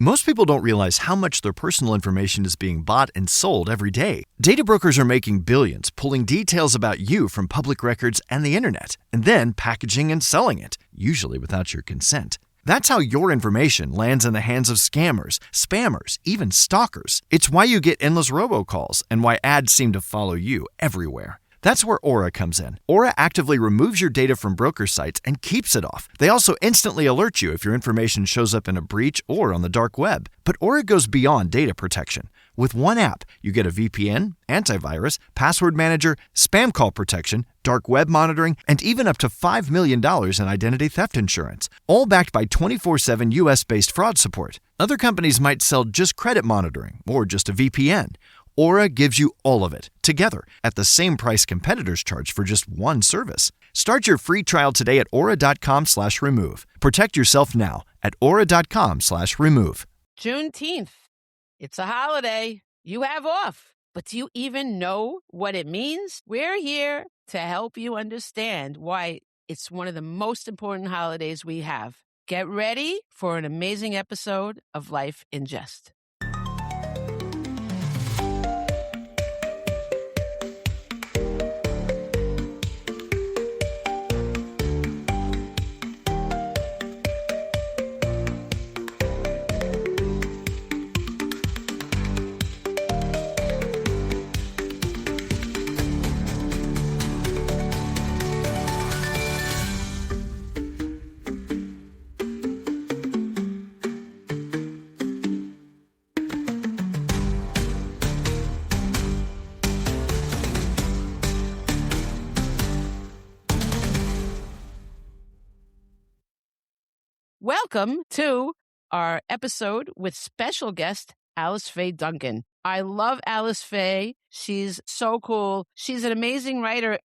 Most people don't realize how much their personal information is being bought and sold every day. Data brokers are making billions, pulling details about you from public records and the internet, and then packaging and selling it, usually without your consent. That's how your information lands in the hands of scammers, spammers, even stalkers. It's why you get endless robocalls and why ads seem to follow you everywhere. That's where Aura comes in. Aura actively removes your data from broker sites and keeps it off. They also instantly alert you if your information shows up in a breach or on the dark web. But Aura goes beyond data protection. With one app, you get a VPN, antivirus, password manager, spam call protection, dark web monitoring, and even up to $5 million in identity theft insurance, all backed by 24/7 US-based fraud support. Other companies might sell just credit monitoring or just a VPN. Aura gives you all of it, together, at the same price competitors charge for just one service. Start your free trial today at aura.com/remove. Protect yourself now at aura.com/remove. Juneteenth. It's a holiday. You have off. But do you even know what it means? We're here to help you understand why it's one of the most important holidays we have. Get ready for an amazing episode of Life in Jest. Welcome to our episode with special guest Alice Faye Duncan. I love Alice Faye. She's so cool. She's an amazing writer,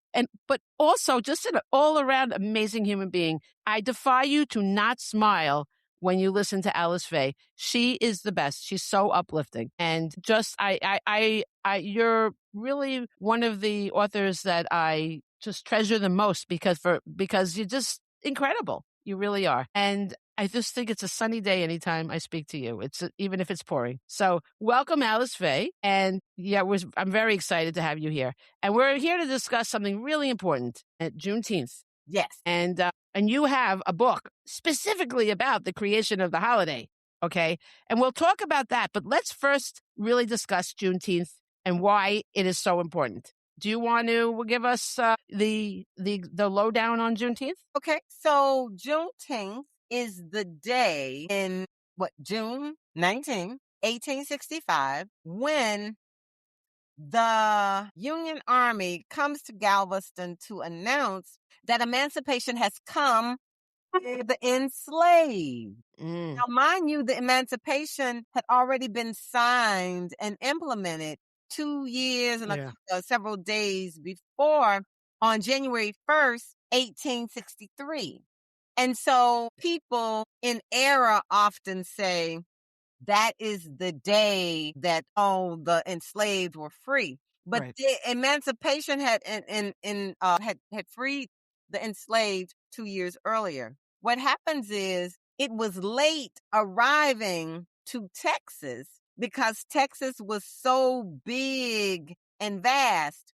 but also just an all-around amazing human being. I defy you to not smile when you listen to Alice Faye. She is the best. She's so uplifting, and just you're really one of the authors that I just treasure the most because you're just incredible. You really are. And I just think it's a sunny day anytime I speak to you. Even if it's pouring. So welcome, Alice Faye. And I'm very excited to have you here. And we're here to discuss something really important at Juneteenth. Yes. And you have a book specifically about the creation of the holiday. Okay. And we'll talk about that. But let's first really discuss Juneteenth and why it is so important. Do you want to give us the lowdown on Juneteenth? Okay, so Juneteenth is the day in June 19, 1865, when the Union Army comes to Galveston to announce that emancipation has come to the enslaved. Now, mind you, the emancipation had already been signed and implemented 2 years and several days before, on January 1st, 1863. And so people in error often say that is the day that all the enslaved were free. But Right. the emancipation had freed the enslaved 2 years earlier. What happens is it was late arriving to Texas because Texas was so big and vast.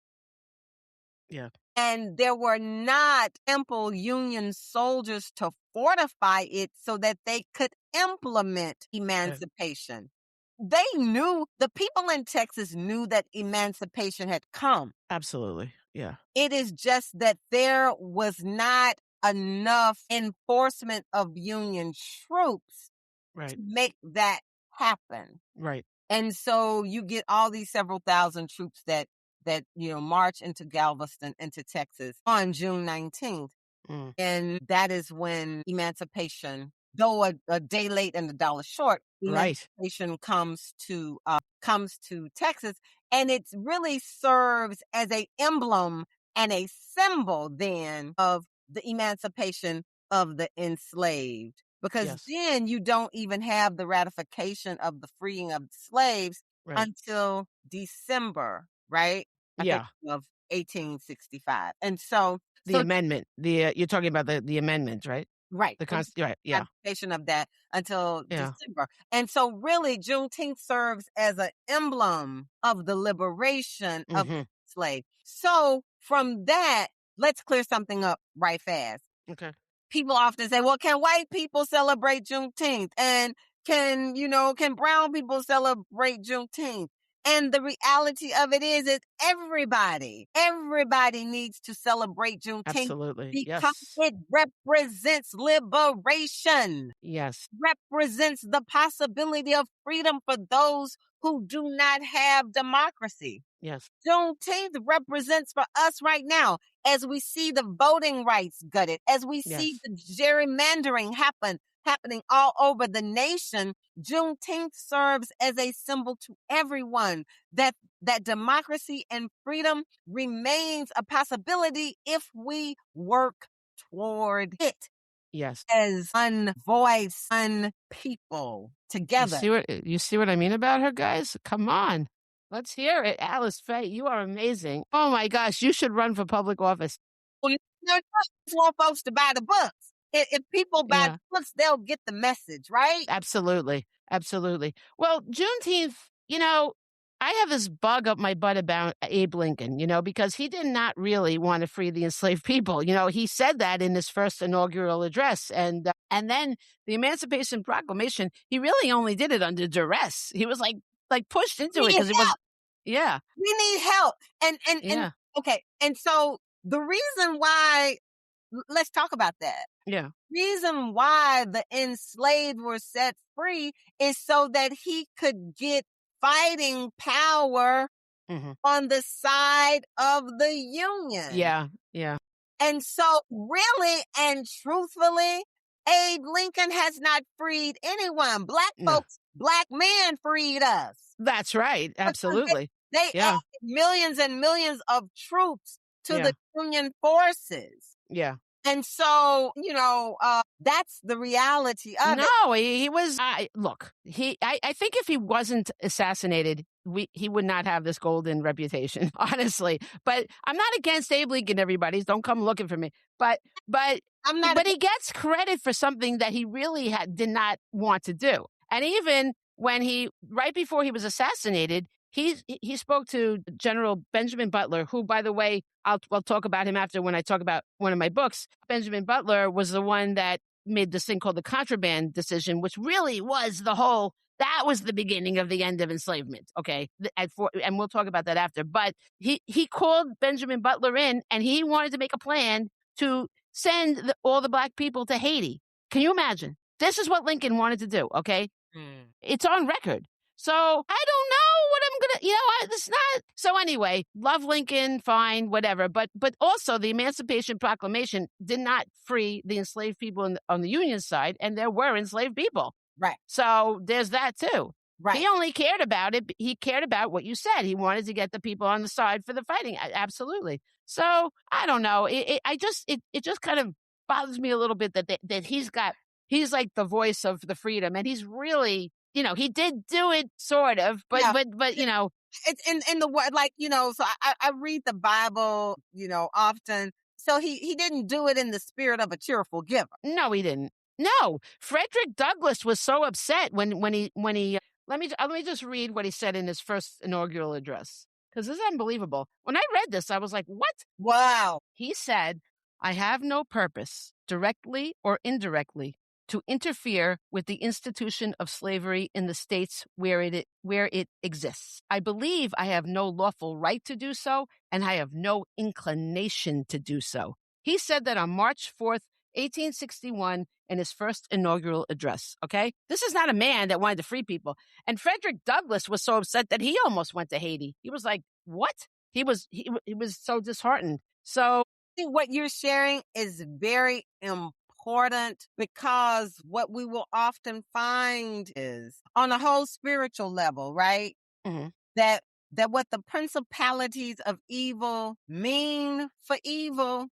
Yeah. And there were not ample Union soldiers to fortify it so that they could implement emancipation. They knew, the people in Texas knew that emancipation had come. Absolutely. Yeah. It is just that there was not enough enforcement of Union troops to make that happen. Right. And so you get all these several thousand troops that march into Galveston, into Texas on June 19th. And that is when emancipation, though a day late and $1 short, emancipation comes to Texas. And it really serves as an emblem and a symbol then of the emancipation of the enslaved. Because then you don't even have the ratification of the freeing of slaves until December, right? Of 1865. And so the amendment, you're talking about the amendment, right? Right. The There was right, no yeah, ratification of that until yeah. December. And so really Juneteenth serves as an emblem of the liberation of Hmm. slaves. So from that, let's clear something up right fast. Okay. People often say, well, can white people celebrate Juneteenth? And can brown people celebrate Juneteenth? And the reality of it is everybody needs to celebrate Juneteenth Absolutely. because Yes. it represents liberation, Yes. represents the possibility of freedom for those who do not have democracy. Yes. Juneteenth represents for us right now, as we see the voting rights gutted, as we see Yes. the gerrymandering happening all over the nation. Juneteenth serves as a symbol to everyone that democracy and freedom remains a possibility if we work toward it Yes. as one voice, one people together. You see what I mean about her, guys? Come on. Let's hear it. Alice Faye, you are amazing. Oh my gosh, you should run for public office. Well, no, just want folks to buy the books. If people buy Yeah. the books, they'll get the message, right? Absolutely. Absolutely. Well, Juneteenth, I have this bug up my butt about Abe Lincoln, because he did not really want to free the enslaved people. He said that in his first inaugural address. And then the Emancipation Proclamation, he really only did it under duress. He was like pushed into We it need because it was, help. yeah, We need help. And yeah, okay. And so the reason why, let's talk about that. yeah. Reason why the enslaved were set free is so that he could get fighting power Hmm. on the side of the Union. Yeah, yeah. And so really and truthfully, Abe Lincoln has not freed anyone. Black No, folks, black men freed us. that's right. Because Absolutely. they Yeah, added millions and millions of troops to yeah, the Union forces. yeah. And so, that's the reality of it. No, he was. Look, I think if he wasn't assassinated, he would not have this golden reputation, honestly. But I'm not against Abe Lincoln. Everybody, don't come looking for me. But I'm not, but he gets credit for something that he really did not want to do. And even when right before he was assassinated, he spoke to General Benjamin Butler, who, by the way, I'll talk about him after when I talk about one of my books. Benjamin Butler was the one that made this thing called the contraband decision, which really was that was the beginning of the end of enslavement. Okay. And we'll talk about that after. But he called Benjamin Butler in and he wanted to make a plan to send all the black people to Haiti. Can you imagine? This is what Lincoln wanted to do. Okay. It's on record. So I don't know what I'm gonna, it's not. So anyway, love Lincoln, fine, whatever. But also the Emancipation Proclamation did not free the enslaved people on the Union side, and there were enslaved people. right, So there's that too. right. He only cared about it. He cared about what you said. He wanted to get the people on the side for the fighting. Absolutely. So I don't know. It just kind of bothers me a little bit that he's like the voice of the freedom, and he's really, he did do it sort of, but Yeah. It's in the word, so I read the Bible, often. So he didn't do it in the spirit of a cheerful giver. No, he didn't. No, Frederick Douglass was so upset when he let me just read what he said in his first inaugural address, because this is unbelievable. When I read this, I was like, what? Wow. He said, I have no purpose, directly or indirectly, to interfere with the institution of slavery in the states where it exists. I believe I have no lawful right to do so, and I have no inclination to do so. He said that on March 4th, 1861, in his first inaugural address. Okay? This is not a man that wanted to free people. And Frederick Douglass was so upset that he almost went to Haiti. He was like, what? He was so disheartened. So I think what you're sharing is very important, because what we will often find is on a whole spiritual level, right? Mhm. That what the principalities of evil mean for evil,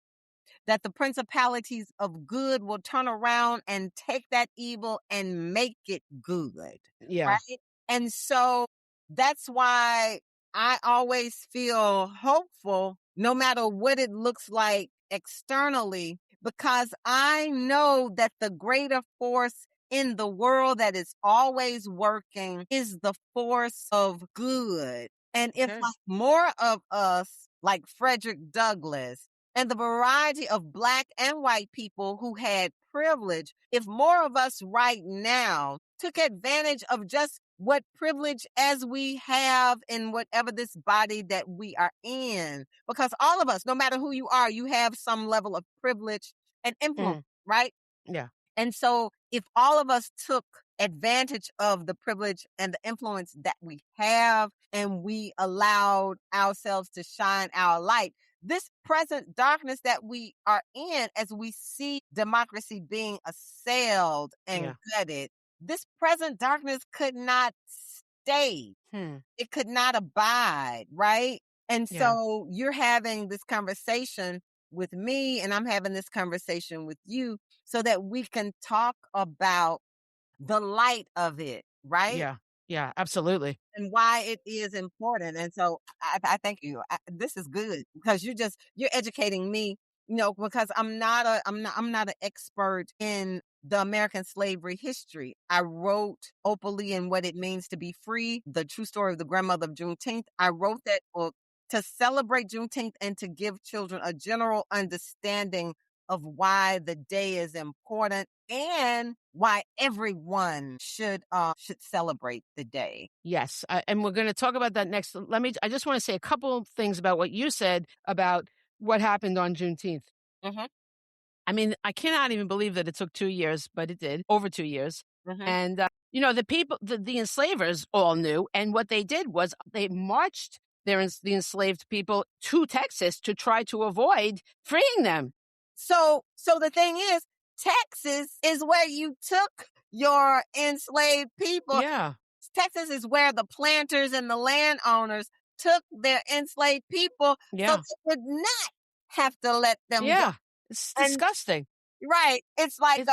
that the principalities of good will turn around and take that evil and make it good. Yeah. Right? And so that's why I always feel hopeful, no matter what it looks like externally, because I know that the greater force in the world that is always working is the force of good. And if Okay. like more of us, like Frederick Douglass, and the variety of Black and white people who had privilege, if more of us right now took advantage of just what privilege as we have in whatever this body that we are in, because all of us, no matter who you are, you have some level of privilege and influence, right? Yeah. And so if all of us took advantage of the privilege and the influence that we have, and we allowed ourselves to shine our light, this present darkness that we are in, as we see democracy being assailed and gutted, this present darkness could not stay. It could not abide, right? And Yeah. so you're having this conversation with me, and I'm having this conversation with you so that we can talk about the light of it, right? Yeah. Yeah. Absolutely. And why it is important. And so I thank you. This is good because you're educating me, because I'm not an expert in the American slavery history. I wrote Opal and What It Means to Be Free, the true story of the Grandmother of Juneteenth. I wrote that book to celebrate Juneteenth and to give children a general understanding of why the day is important and why everyone should celebrate the day. Yes. And we're going to talk about that next. I just want to say a couple of things about what you said about what happened on Juneteenth. Mm-hmm. I mean, I cannot even believe that it took 2 years, but it did, over 2 years. Mm-hmm. And, the people, the enslavers all knew. And what they did was they marched the enslaved people to Texas to try to avoid freeing them. So the thing is, Texas is where you took your enslaved people. Yeah. Texas is where the planters and the landowners took their enslaved people so they would not have to let them go. Yeah. It's disgusting. Right. It's like,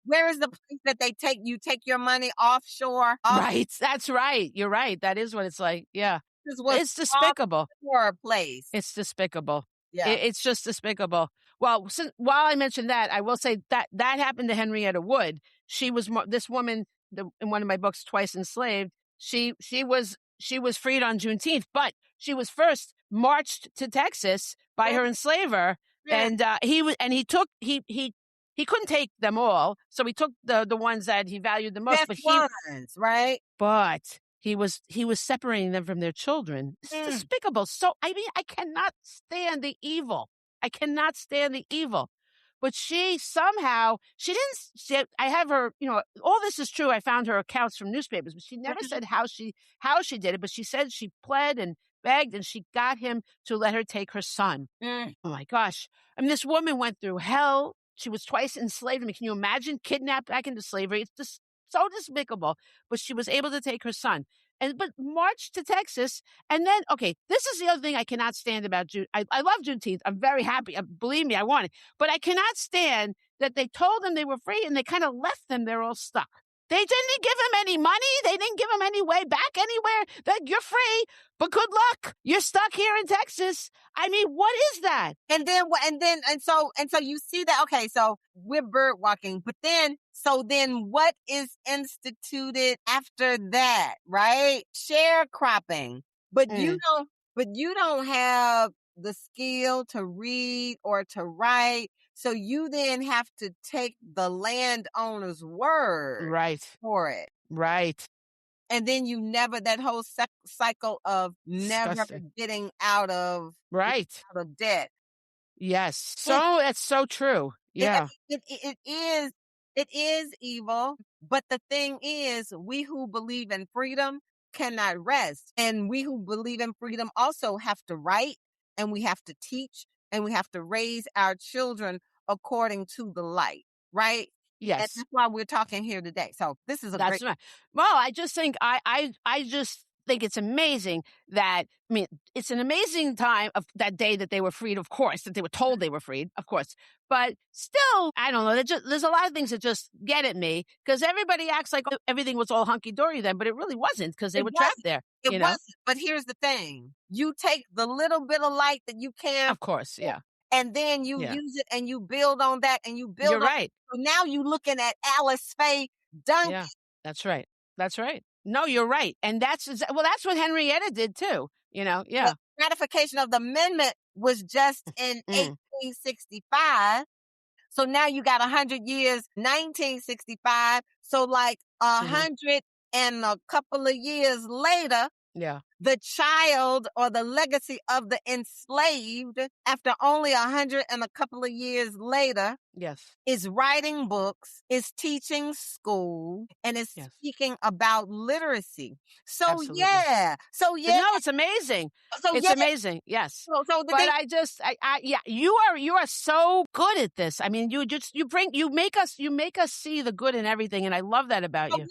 where is the place that they take you? Take your money offshore. Right. That's right. You're right. That is what it's like. Yeah. It's despicable. Offshore place. It's despicable. Yeah. It's just despicable. Well, while I mentioned that, I will say that happened to Henrietta Wood. She was this woman in one of my books, Twice Enslaved. She was freed on Juneteenth, but she was first marched to Texas by her enslaver, and he couldn't take them all, so he took the ones that he valued the most. Right? But he was separating them from their children. It's despicable. So, I mean, I cannot stand the evil. But she somehow, I have her, all this is true. I found her accounts from newspapers, but she never said how she did it. But she said she pled and begged, and she got him to let her take her son. Oh my gosh. I mean, this woman went through hell. She was twice enslaved. I mean, can you imagine kidnapped back into slavery? It's just so despicable. But she was able to take her son but marched to Texas. And then, okay, this is the other thing I cannot stand about June. I love Juneteenth. I'm very happy. Believe me, I want it. But I cannot stand that they told them they were free and they kind of left them there all stuck. They didn't give him any money. They didn't give him any way back anywhere. That you're free, but good luck. You're stuck here in Texas. I mean, what is that? And so you see that, okay, so we're bird walking, but then what is instituted after that, right? Sharecropping. But you don't have the skill to read or to write. So you then have to take the landowner's word for it. Right. And then that whole cycle of never getting out of debt. Yes. So that's so true. Yeah. It is evil. But the thing is, we who believe in freedom cannot rest. And we who believe in freedom also have to write, and we have to teach, and we have to raise our children according to the light, right? Yes. And that's why we're talking here today. So this is great. Right. Well, I just think I just think it's amazing that, I mean, it's an amazing time of that day that they were freed, of course, that they were told they were freed, of course. But still, I don't know. There's a lot of things that just get at me because everybody acts like everything was all hunky-dory then, but it really wasn't because they were trapped there. It wasn't. But here's the thing. You take the little bit of light that you can. Of course, yeah. and then you use it and you build on that and you build You're on. right. So now you're looking at Alice Faye Duncan. Yeah, that's right. That's right. No, you're right. And that's what Henrietta did too. Yeah. The ratification of the amendment was just in Mm. 1865. So now you got 100 years, 1965. So like 100 and a couple of years later, Yeah. the child or the legacy of the enslaved, after only 100 and a couple of years later, Yes. is writing books, is teaching school, and is Yes. speaking about literacy. So Absolutely. yeah. So yeah. No, it's amazing. So It's yeah. amazing. Yes. So the But thing. you are so good at this. I mean, you make us see the good in everything. And I love that about you.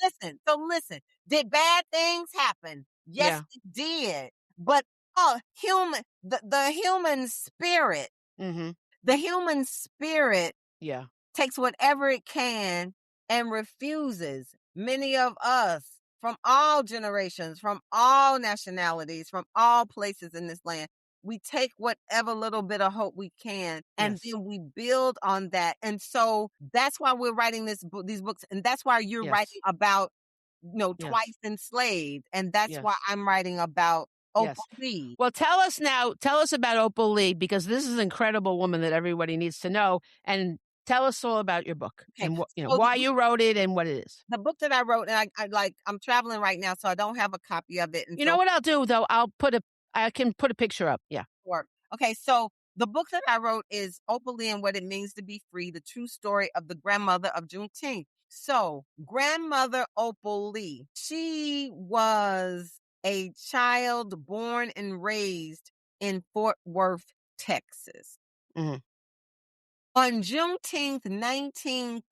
So listen. Did bad things happen? Yes, Yeah. it did. But the human spirit, Mm-hmm. the human spirit Yeah. takes whatever it can and refuses. Many of us from all generations, from all nationalities, from all places in this land, we take whatever little bit of hope we can and Yes. then we build on that. And so that's why we're writing these books. And that's why you're Yes. writing about, Yes. twice enslaved. And that's Yes. why I'm writing about Yes. Opal Lee. Well, tell us about Opal Lee, because this is an incredible woman that everybody needs to know. And tell us all about your book Okay. and So why you wrote it and what it is. the book that I wrote, and I'm traveling right now, so I don't have a copy of it. And You know what I'll do though? I can put a picture up. Yeah. work. Okay, so the book that I wrote is Opal Lee and What It Means to Be Free, the true story of the grandmother of Juneteenth. So, grandmother Opal Lee, she was a child born and raised in Fort Worth, Texas. Mm-hmm. On Juneteenth,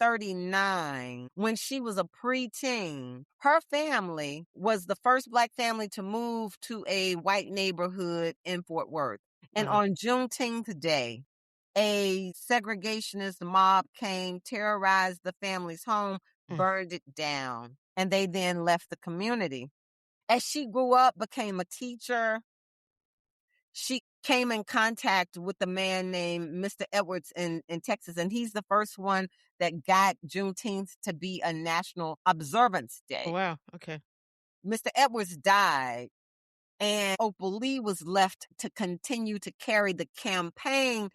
1939, when she was a preteen, her family was the first Black family to move to a white neighborhood in Fort Worth. And Wow. on Juneteenth Day, a segregationist mob came, terrorized the family's home, burned it down, and they then left the community. As she grew up, became a teacher, she came in contact with a man named Mr. Edwards in Texas, and he's the first one that got Juneteenth to be a national observance day. Oh, wow. Okay. Mr. Edwards died, and Opal Lee was left to continue to carry the campaign,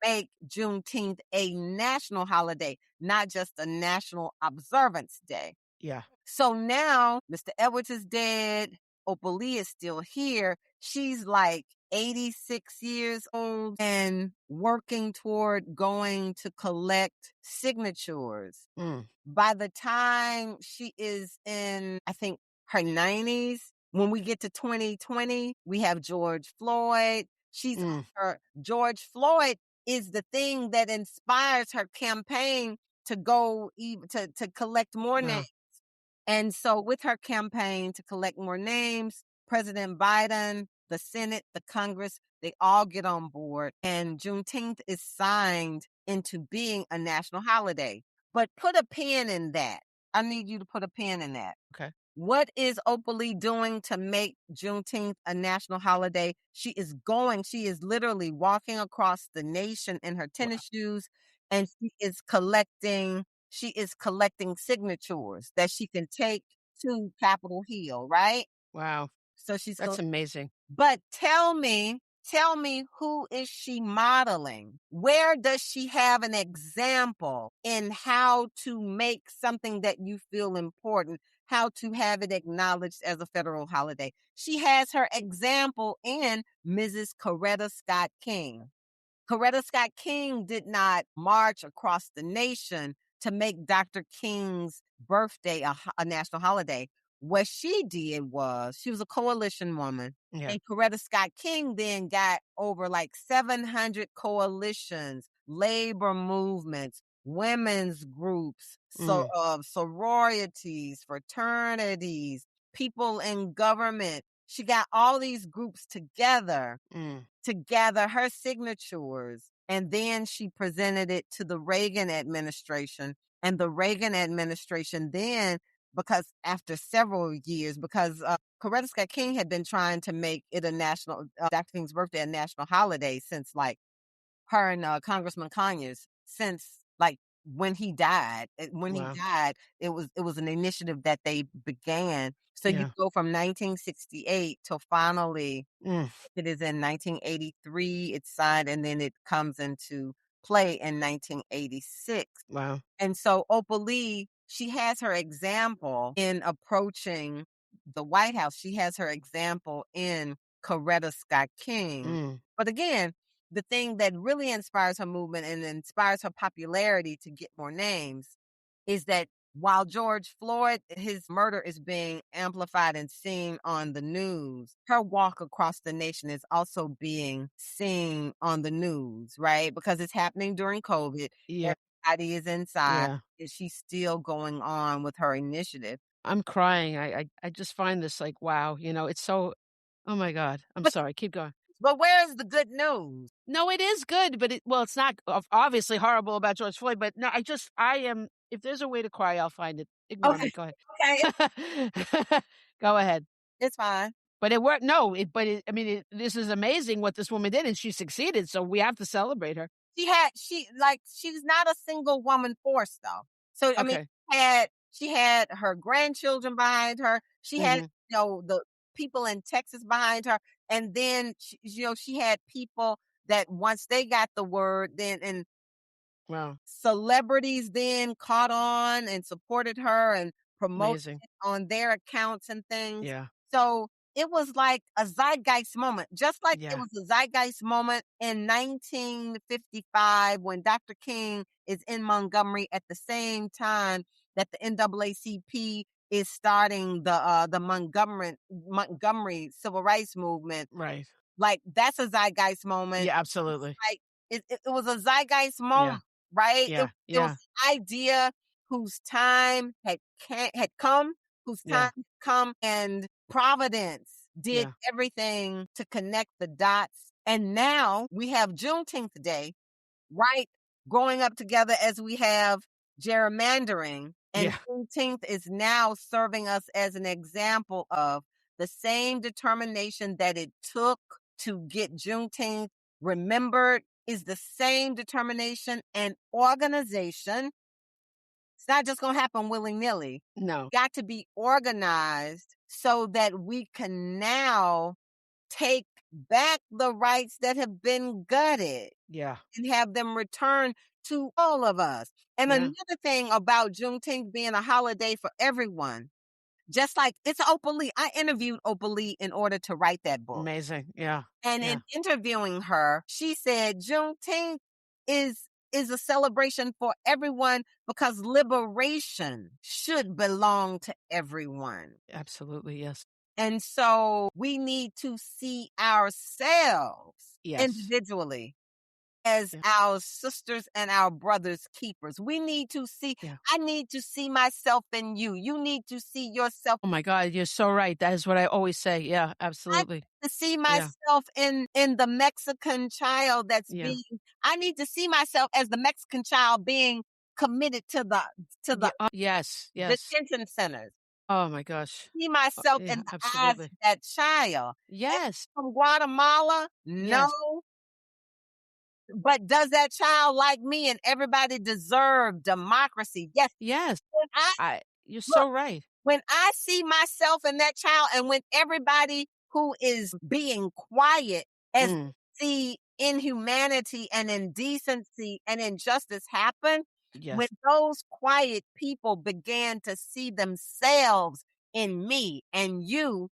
make Juneteenth a national holiday, not just a national observance day. Yeah. So now Mr. Edwards is dead. Opal Lee is still here. She's like 86 years old and working toward going to collect signatures. By the time she is in, I think, her 90s, when we get to 2020, we have George Floyd. George Floyd is the thing that inspires her campaign to go to collect more names. And so with her campaign to collect more names, President Biden, the Senate, the Congress, they all get on board. And Juneteenth is signed into being a national holiday. But put a pin in that. I need you to put a pin in that. Okay. What is Opal Lee doing to make Juneteenth a national holiday? She is literally walking across the nation in her tennis shoes, and she is collecting signatures that she can take to Capitol Hill, right? Wow. So That's amazing. But tell me, who is she modeling? Where does she have an example in how to make something that you feel important, how to have it acknowledged as a federal holiday? She has her example in Mrs. Coretta Scott King. Coretta Scott King did not march across the nation to make Dr. King's birthday a national holiday. What she did was, she was a coalition woman. Yeah. And Coretta Scott King then got over like 700 coalitions, labor movements, women's groups, sororities, fraternities, people in government. She got all these groups together to gather her signatures. And then she presented it to the Reagan administration. And the Reagan administration then, because after several years, because Coretta Scott King had been trying to make it a national, Dr. King's birthday, a national holiday since like her and Congressman Conyers since like when he died. When he Wow. died, it was an initiative that they began. So you Yeah. go from 1968 till finally Mm. it is in 1983 it's signed, and then it comes into play in 1986. Wow. And so Opal Lee, she has her example in approaching the White House. She has her example in Coretta Scott King. Mm. But again, the thing that really inspires her movement and inspires her popularity to get more names is that while George Floyd, his murder is being amplified and seen on the news, her walk across the nation is also being seen on the news, right? Because it's happening during COVID. Yeah. Everybody is inside. Yeah. And she's still going on with her initiative. I'm crying. I just find this like, wow, it's so, oh my God. I'm But sorry. Keep going. where's the good news? No, it is good, but it's not obviously horrible about George Floyd, but no, I am, if there's a way to cry, I'll find it. Ignore Okay, me. Go okay, ahead. Go ahead. it's fine. But it worked. No, I mean, this is amazing what this woman did, and she succeeded. So we have to celebrate her. She's not a single woman force though. So I mean, Okay. she had her grandchildren behind her. She had, Hmm. the people in Texas behind her, and then she had people that once they got the word, then and Wow. celebrities then caught on and supported her and promoted Amazing. it on their accounts and things. Yeah. So it was like a zeitgeist moment, just like it Yeah. was a zeitgeist moment in 1955 when Dr. King is in Montgomery at the same time that the NAACP is starting the Montgomery civil rights movement. Right. Like that's a zeitgeist moment. Yeah, absolutely. Like it was a zeitgeist Yeah. moment, right? It, Yeah. it was Yeah. an idea whose time had come, whose Yeah. time had come, and Providence did Yeah. everything to connect the dots. And now we have Juneteenth Day, right? Growing up together as we have gerrymandering. And Yeah. Juneteenth is now serving us as an example of the same determination that it took to get Juneteenth remembered is the same determination and organization. It's not just going to happen willy-nilly. No. Got to be organized so that we can now take back the rights that have been gutted Yeah. and have them returned to all of us. And Yeah. another thing about Juneteenth being a holiday for everyone, just like it's Opal Lee. I interviewed Opal Lee in order to write that book. Amazing. Yeah. And Yeah. in interviewing her, she said Juneteenth is a celebration for everyone because liberation should belong to everyone. Absolutely. Yes. And so we need to see ourselves Yes. individually as Yeah. our sisters and our brothers keepers. We need to see, Yeah. I need to see myself in you. You need to see yourself. Oh my God, you're so right. That is what I always say. Yeah, I absolutely. need to see Yeah. myself in the Mexican child that's Yeah. being, I need to see myself as the Mexican child being committed to the Yeah. Yes. Yes. detention centers. Oh my gosh. See myself Yeah, in the eyes of absolutely. that child. Yes. From Guatemala? Yes. No. But does that child like me? And everybody deserve democracy? Yes. Yes. You're Look, so right. when I see myself in that child, and when everybody who is being quiet as Mm. see inhumanity and indecency and injustice happen, when Yes. those quiet people began to see themselves in me and you,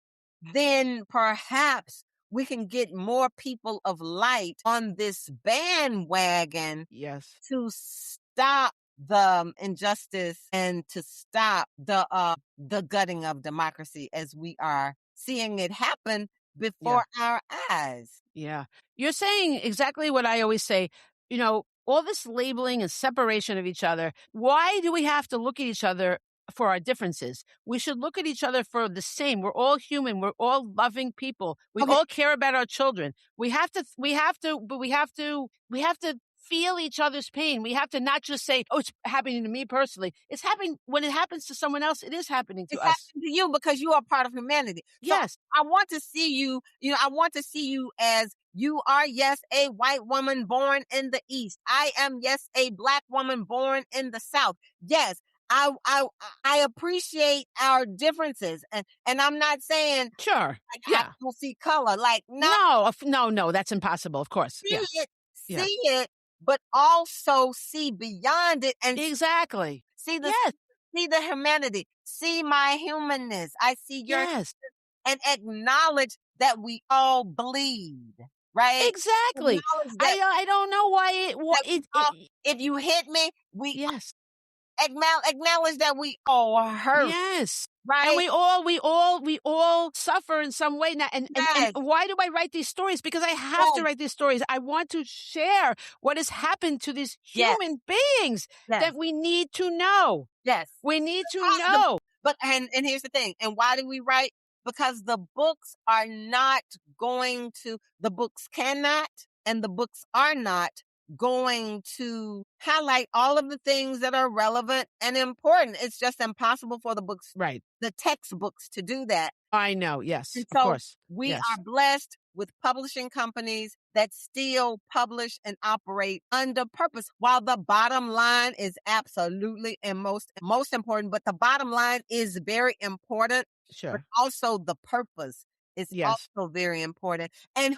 then perhaps we can get more people of light on this bandwagon Yes. to stop the injustice and to stop the gutting of democracy as we are seeing it happen before our eyes. Yeah. You're saying exactly what I always say. All this labeling and separation of each other. Why do we have to look at each other for our differences? We should look at each other for the same. We're all human. We're all loving people. We Okay. all care about our children. We have to feel each other's pain. We have to not just say, "Oh, it's happening to me personally." It's happening when it happens to someone else. It is happening to It's us. happening to you because you are part of humanity. So Yes. I want to see you, I want to see you as You are, yes, a white woman born in the East. I am, yes, a Black woman born in the South. Yes, I appreciate our differences. And I'm not saying Sure. like I Yeah. don't see color. Like, no, No, that's impossible, of course. Yeah. Yeah. see it, but also see beyond it and Exactly. see the Yes. see the humanity, see my humanness. I see your Yes. and acknowledge that we all bleed, right? Exactly. Acknowledge that I don't know why that we all, if you hit me, we yes. acknowledge that we all are hurt, Yes. And right? we all suffer in some way now. And Yes, why do I write these stories? Because I have to yes, write these stories. I want to share what has happened to these yes, human beings yes, that we need to know. yes. We need to The, know. but and here's the thing. And why do we write? Because the books are not going to. The books cannot, and the books are not going to highlight all of the things that are relevant and important. It's just impossible for the books, Right. the textbooks, to do that. I know. Yes. And Of so course. we Yes. are blessed with publishing companies that still publish and operate under purpose. While the bottom line is absolutely and most important, but the bottom line is very important, but Sure. also the purpose is Yes. also very important. And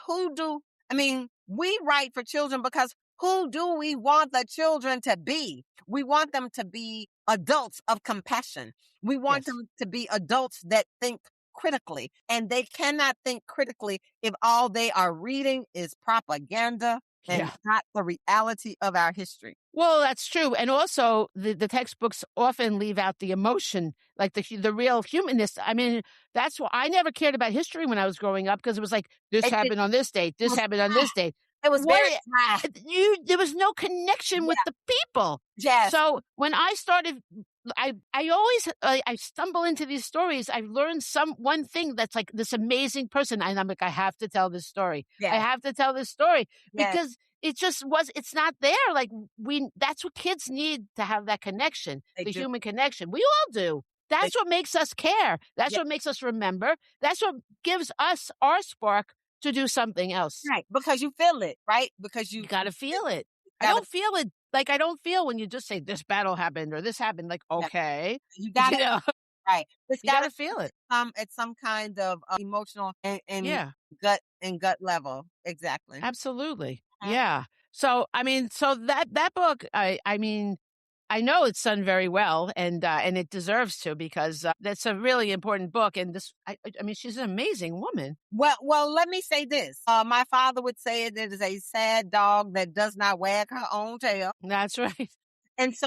we write for children because who do we want the children to be? We want them to be adults of compassion. We want Yes. them to be adults that think critically, and they cannot think critically if all they are reading is propaganda and Yeah. not the reality of our history. Well, that's true. And also the textbooks often leave out the emotion, like the real humanness. I mean, that's why I never cared about history when I was growing up because it was like this It, it, happened on this date, this was, happened on this date. it was What very dry. there was no connection with Yeah. the people. Yes. So when I started I always I stumble into these stories. I've learned one thing that's like this amazing person, and I'm like, I have to tell this story. I Yes. have to tell this story Yes. because it's not there. Like that's what kids need to have that connection, They the do. human connection. We all do. They, That's what makes us care. That's yes. what makes us remember. That's what gives us our spark to do something else. Right. Because you feel it, right? Because You got to feel it. I gotta, don't feel it. Like I don't feel when you just say this battle happened or this happened. Like, yeah, okay, you got you to, know, right. It's you got got to to feel it. at some kind of emotional and Yeah, gut level. Exactly. absolutely. Mhm. Yeah. So I mean, so that book, I mean, I know it's done very well, and it deserves to because that's a really important book. And I mean, she's an amazing woman. Well, let me say this. My father would say it is a sad dog that does not wag her own tail. That's right. And so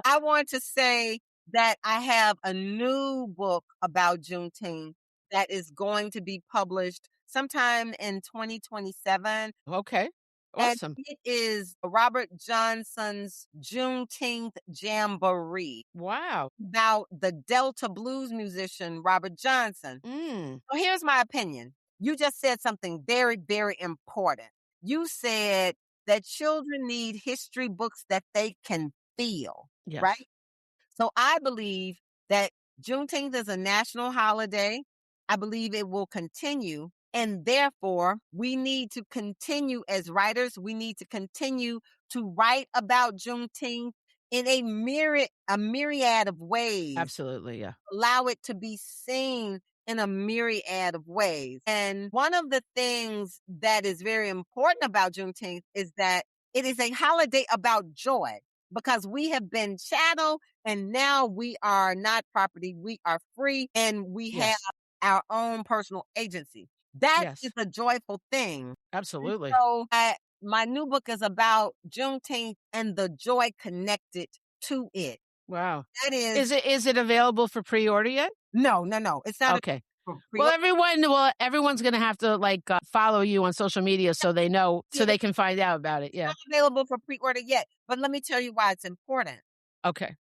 I want to say that I have a new book about Juneteenth that is going to be published sometime in 2027. Okay. And Awesome. it is Robert Johnson's Juneteenth Jamboree Wow. about the Delta blues musician Robert Johnson. Mm. So here's my opinion. You just said something very, very important. You said that children need history books that they can feel, Yes. right? So I believe that Juneteenth is a national holiday. I believe it will continue. And therefore, we need to continue as writers. We need to continue to write about Juneteenth in a myriad of ways. Absolutely. Yeah. Allow it to be seen in a myriad of ways. And one of the things that is very important about Juneteenth is that it is a holiday about joy because we have been chattel and now we are not property. We are free and we have Yes. our own personal agency. That Yes. is a joyful thing. And Absolutely. so my new book is about Juneteenth and the joy connected to it. Wow. That is Is it available for pre-order yet? no. It's not Okay. for Well, pre-order. everyone's going to have to follow you on social media so they know, so they can find out about it. It's Yeah. not available for pre-order yet. But let me tell you why it's important. Okay.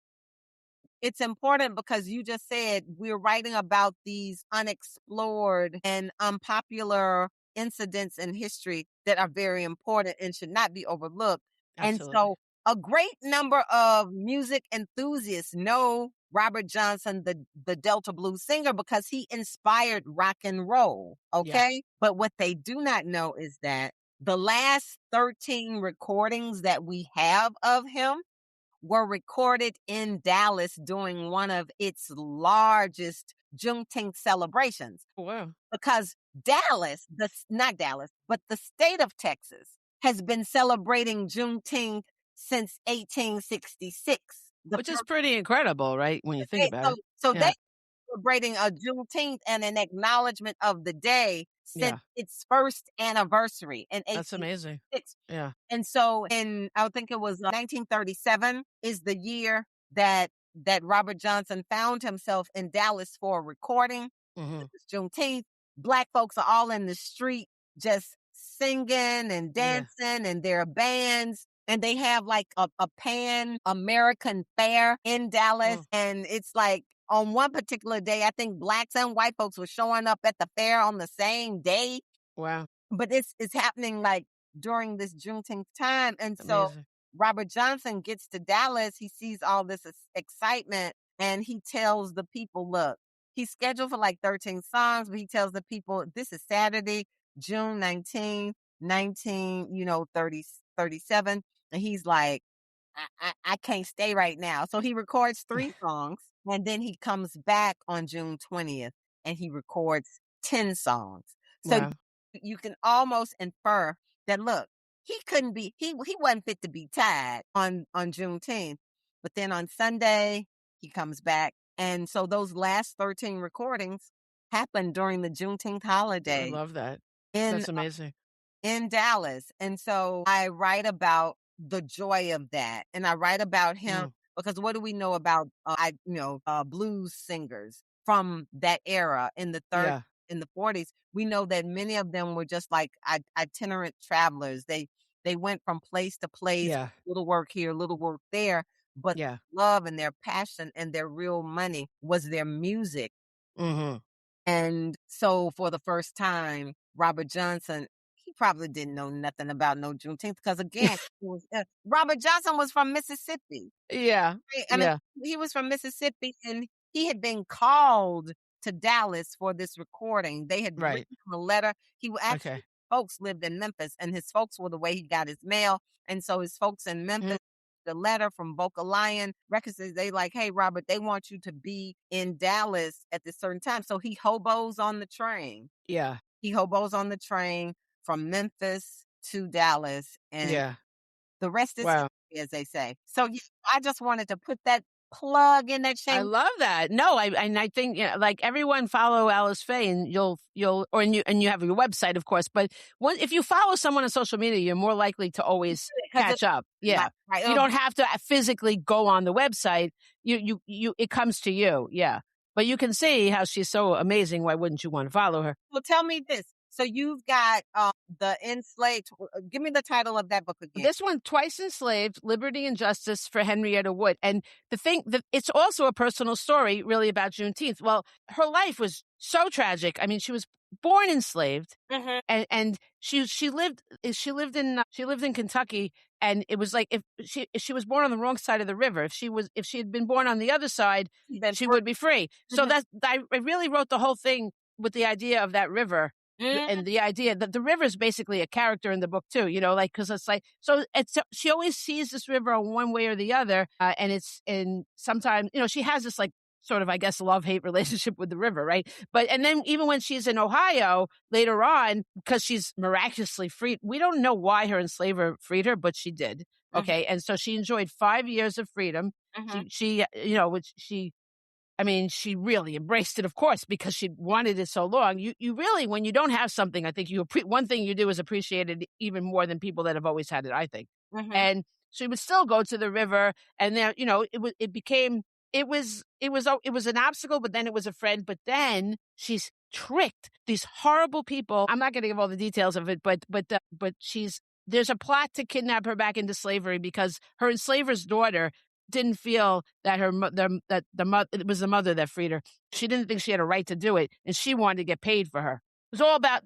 It's important because you just said we're writing about these unexplored and unpopular incidents in history that are very important and should not be overlooked. And Absolutely. so a great number of music enthusiasts know Robert Johnson, the Delta blues singer, because he inspired rock and roll. Okay. But what they do not know is that the last 13 recordings that we have of him were recorded in Dallas during one of its largest Juneteenth celebrations. Wow. Because Dallas, not Dallas, but the state of Texas has been celebrating Juneteenth since 1866. Which is pretty incredible, right? When you think about it. So Yeah. they celebrating a Juneteenth and an acknowledgement of the day since its first anniversary in That's amazing. 1866. Yeah. And so I think it was 1937 is the year that Robert Johnson found himself in Dallas for a recording. Mhm. It's Juneteenth. Black folks are all in the street just singing and dancing, and there are bands. And they have like a Pan-American fair in Dallas. And it's like on one particular day, I think blacks and white folks were showing up at the fair on the same day. Wow. But it's happening like during this Juneteenth time. And so Amazing. Robert Johnson gets to Dallas. He sees all this excitement, and he tells the people, look, he's scheduled for like 13 songs, but he tells the people, this is Saturday, June 19, 37. And he's like, I can't stay right now. So he records 3 songs, and then he comes back on June 20th and he records 10 songs. So Wow. you can almost infer that, look, he wasn't fit to be tied on Juneteenth. But then on Sunday, he comes back. And so those last 13 recordings happened during the Juneteenth holiday. I love that. in That's amazing. in Dallas. And so I write about the joy of that. And I write about him because what do we know about blues singers from that era in the 30s, in the 40s? We know that many of them were just like itinerant travelers. They went from place to place, little work here, little work there, but their love and their passion and their real money was their music. Mhm. And so for the first time, Robert Johnson, he probably didn't know nothing about no Juneteenth because, again, Robert Johnson was from Mississippi. Yeah. Right? I mean, he was from Mississippi, and he had been called to Dallas for this recording. They had written him a letter. He actually, folks lived in Memphis, and his folks were the way he got his mail. And so his folks in Memphis, the letter from Boca Lion Records, they like, hey, Robert, they want you to be in Dallas at this certain time. So he hobos on the train. Yeah. He hobos on the train from Memphis to Dallas. And the rest is history, as they say. So I just wanted to put that plug in that I shame. love that. No, I think like everyone follow Alice Faye, and you have your website, of course. But if you follow someone on social media, you're more likely to always catch up. Yeah, right. You don't have to physically go on the website. It comes to you. Yeah, but you can see how she's so amazing. Why wouldn't you want to follow her? Well, tell me this. So you've got the Enslaved. Give me the title of that book again. This one, Twice Enslaved, Liberty and Justice for Henrietta Wood. And it's also a personal story really about Juneteenth. Well, her life was so tragic. I mean, she was born enslaved, and she lived in Kentucky, and it was like if she was born on the wrong side of the river. If she had been born on the other side, she would be free. So I really wrote the whole thing with the idea of that river. And the idea that the river is basically a character in the book too, because it's like, she always sees this river on one way or the other. And sometimes, she has this like sort of, I guess, love-hate relationship with the river. Right. And then even when she's in Ohio later on, because she's miraculously freed, we don't know why her enslaver freed her, but she did. Okay. And so she enjoyed 5 years of freedom. She really embraced it, of course, because she wanted it so long. You really, when you don't have something, I think one thing you do is appreciate it even more than people that have always had it, I think. And she would still go to the river, and there, it was an obstacle, but then it was a friend. But then she's tricked these horrible people. I'm not going to give all the details of it, but there's a plot to kidnap her back into slavery because her enslaver's daughter didn't feel that it was the mother that freed her. She didn't think she had a right to do it, and she wanted to get paid for her. It was all about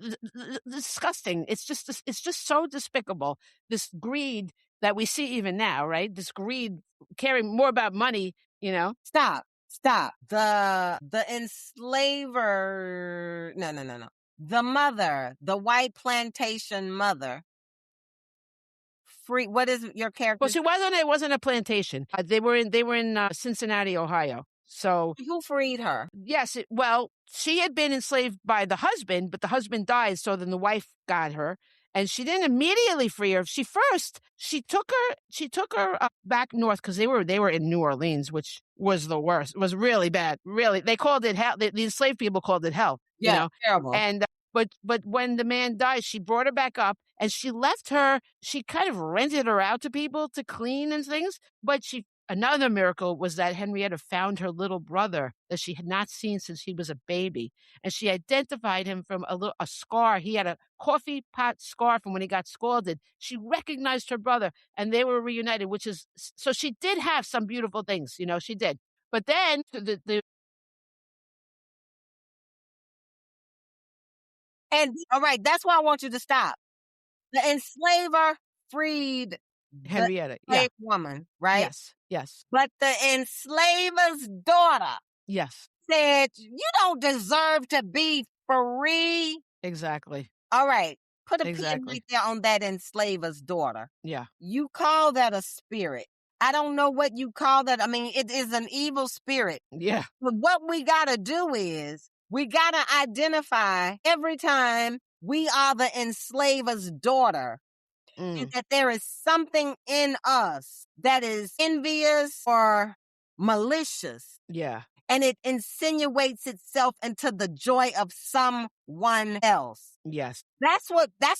disgusting. It's just so despicable. This greed that we see even now, right? This greed, caring more about money. Stop. Stop. The enslaver. No. The mother, the white plantation mother. Free. What is your character? Well, it wasn't a plantation. They were in Cincinnati, Ohio. So who freed her? Yes, she had been enslaved by the husband, but the husband died, so then the wife got her, and she didn't immediately free her. She took her back north because they were in New Orleans, which was the worst. It was really bad. Really, they called it hell. The enslaved people called it hell. Yeah, terrible. And but when the man died, she brought her back up, and she left her. She kind of rented her out to people to clean and things, but Another miracle was that Henrietta found her little brother that she had not seen since he was a baby. And she identified him from a scar. He had a coffee pot scar from when he got scalded. She recognized her brother, and they were reunited, so she did have some beautiful things, she did. But then all right, that's why I want you to stop. The enslaver freed Henrietta, the woman, right? Yes. But the enslaver's daughter, yes, said, "You don't deserve to be free." Exactly. All right, put a pin right there on that enslaver's daughter. Yeah. You call that a spirit. I don't know what you call that. I mean, it is an evil spirit. Yeah. But what we got to do is we got to identify every time we are the enslaver's daughter, is that there is something in us that is envious or malicious. Yeah. And it insinuates itself into the joy of someone else. Yes. That's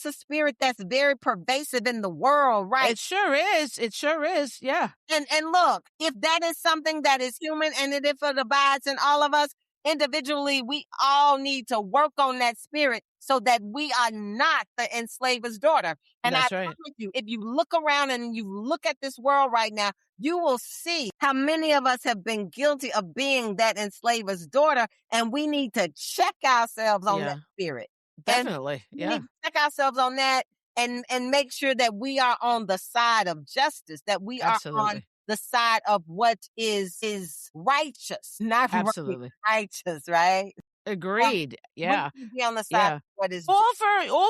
a spirit that's very pervasive in the world, right? It sure is. Yeah. And look, if that is something that is human and if it abides in all of us, individually, we all need to work on that spirit so that we are not the enslaver's daughter. And That's I right. promise you, if you look around and you look at this world right now, you will see how many of us have been guilty of being that enslaver's daughter, and we need to check ourselves on that spirit. Definitely. We need to check ourselves on that and make sure that we are on the side of justice, that we are on the side of what is righteous, not righteous, right? Agreed. Yeah. Be on the side of what is all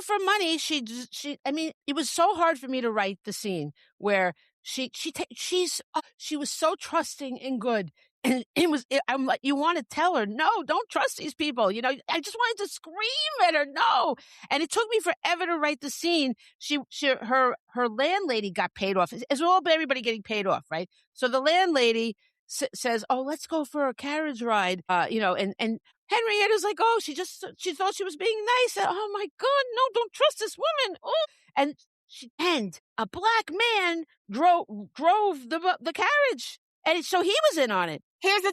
for money. I mean, it was so hard for me to write the scene where she was so trusting and good. And I'm like, you want to tell her, no, don't trust these people. I just wanted to scream at her, no. And it took me forever to write the scene. Her landlady got paid off. It's all about everybody getting paid off, right? So the landlady says, "Oh, let's go for a carriage ride." And Henrietta's like, "Oh, she thought she was being nice. Oh my God, no, don't trust this woman." Oh, and a black man drove the carriage. And so he was in on it. Here's the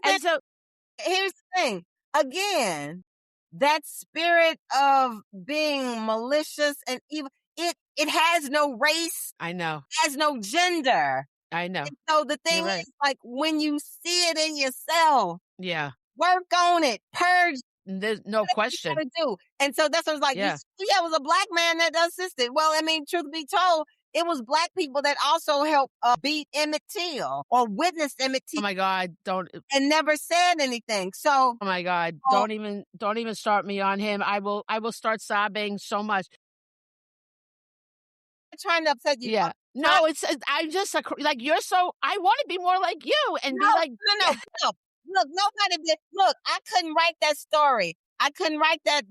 thing. Again, that spirit of being malicious and evil, it has no race. I know. It has no gender. I know. And so the thing is, like, when you see it in yourself, work on it, purge. There's no question. Do. And so that's what I was like, it was a black man that assisted. Well, I mean, truth be told, it was black people that also helped beat Emmett Till or witnessed Emmett Till. Oh my God, and never said anything. So, oh my God, don't even start me on him. I will start sobbing so much. I'm trying to upset you. Yeah. No, I'm just like, you're so, I want to be more like you and be like, no. Look, nobody did. Look, I couldn't write that story. I couldn't write that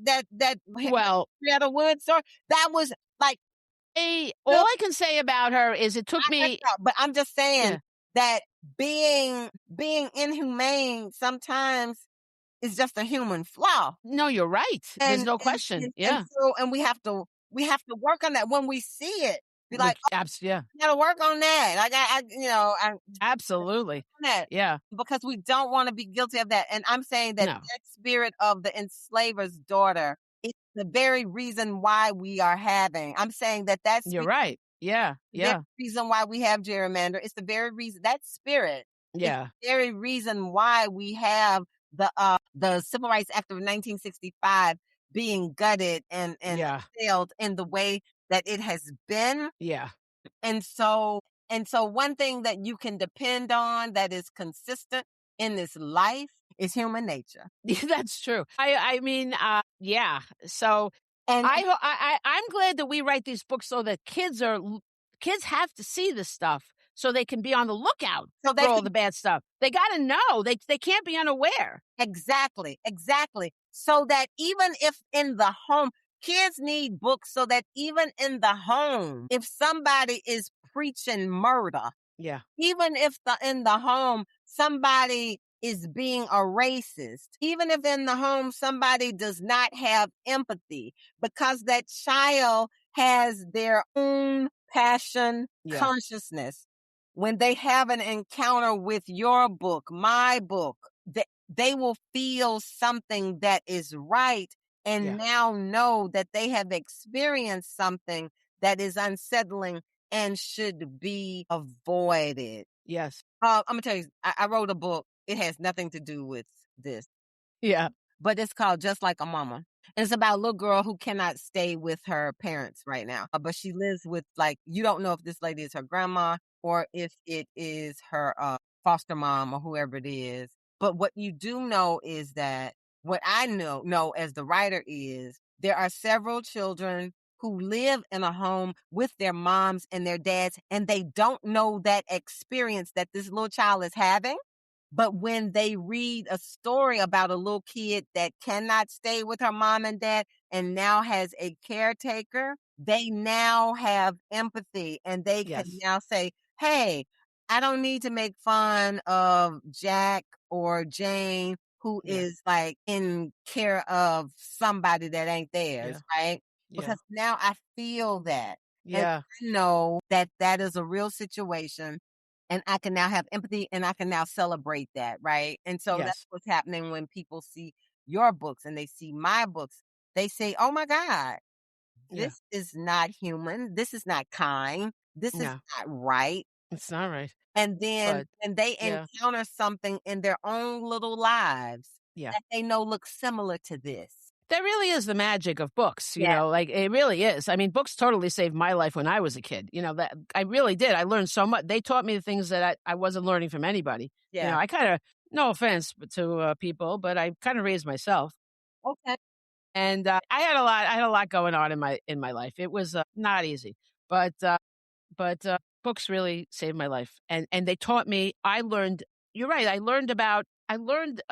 Henrietta Wood story. That was like, all I can say about her is it took me. But I'm just saying that being inhumane sometimes is just a human flaw. No, you're right. There's no question. And we have to work on that when we see it. Be like, yeah, gotta work on that. Absolutely. That. Yeah. Because we don't want to be guilty of that. And I'm saying that that spirit of the enslaver's daughter is the very reason why we are having. I'm saying that's. You're right. Yeah. Yeah. The reason why we have gerrymander. It's the very reason that spirit. Yeah. Is the very reason why we have the Civil Rights Act of 1965 being gutted and failed in the way that it has been. Yeah. And so one thing that you can depend on that is consistent in this life is human nature. That's true. I mean, yeah. So And I'm glad that we write these books so that kids have to see this stuff so they can be on the lookout so for they all can the bad stuff. They got to know. They can't be unaware. exactly, exactly. So that even if in the home, kids need books so that even in the home, if somebody is preaching murder, Yeah. even if in the home somebody is being a racist, even if in the home somebody does not have empathy, because that child has their own passion, Yeah. consciousness, when they have an encounter with your book, my book, they will feel something that is right and Yeah. now know that they have experienced something that is unsettling and should be avoided. Yes. I'm gonna tell you, I wrote a book. It has nothing to do with this, Yeah. but it's called Just Like a Mama. And it's about a little girl who cannot stay with her parents right now, but she lives with, like, you don't know if this lady is her grandma or if it is her foster mom or whoever it is. But what you do know is that what I know as the writer is there are several children who live in a home with their moms and their dads, and they don't know that experience that this little child is having. But when they read a story about a little kid that cannot stay with her mom and dad and now has a caretaker, they now have empathy and they can Yes. now say, hey, I don't need to make fun of Jack or Jane who Yeah. is like in care of somebody that ain't theirs, Yeah. right? Yeah. Because now I feel that. And Yeah. I know that that is a real situation and I can now have empathy and I can now celebrate that, right? And so that's Yes. what's happening when people see your books and they see my books. They say, oh my God, Yeah. this is not human. This is not kind. This is No, not right. it's not right. And then But when they yeah. encounter something in their own little lives Yeah. that they know looks similar to this. That really is the magic of books, Yeah. like, it really is. I mean, books totally saved my life when I was a kid, that I really did. I learned so much. They taught me the things that I wasn't learning from anybody. Yeah. I kinda no offense to, people, but I kinda raised myself, Okay. and, I had a lot going on in my life. It was, not easy, but, books really saved my life, and they taught me I learned you're right, I learned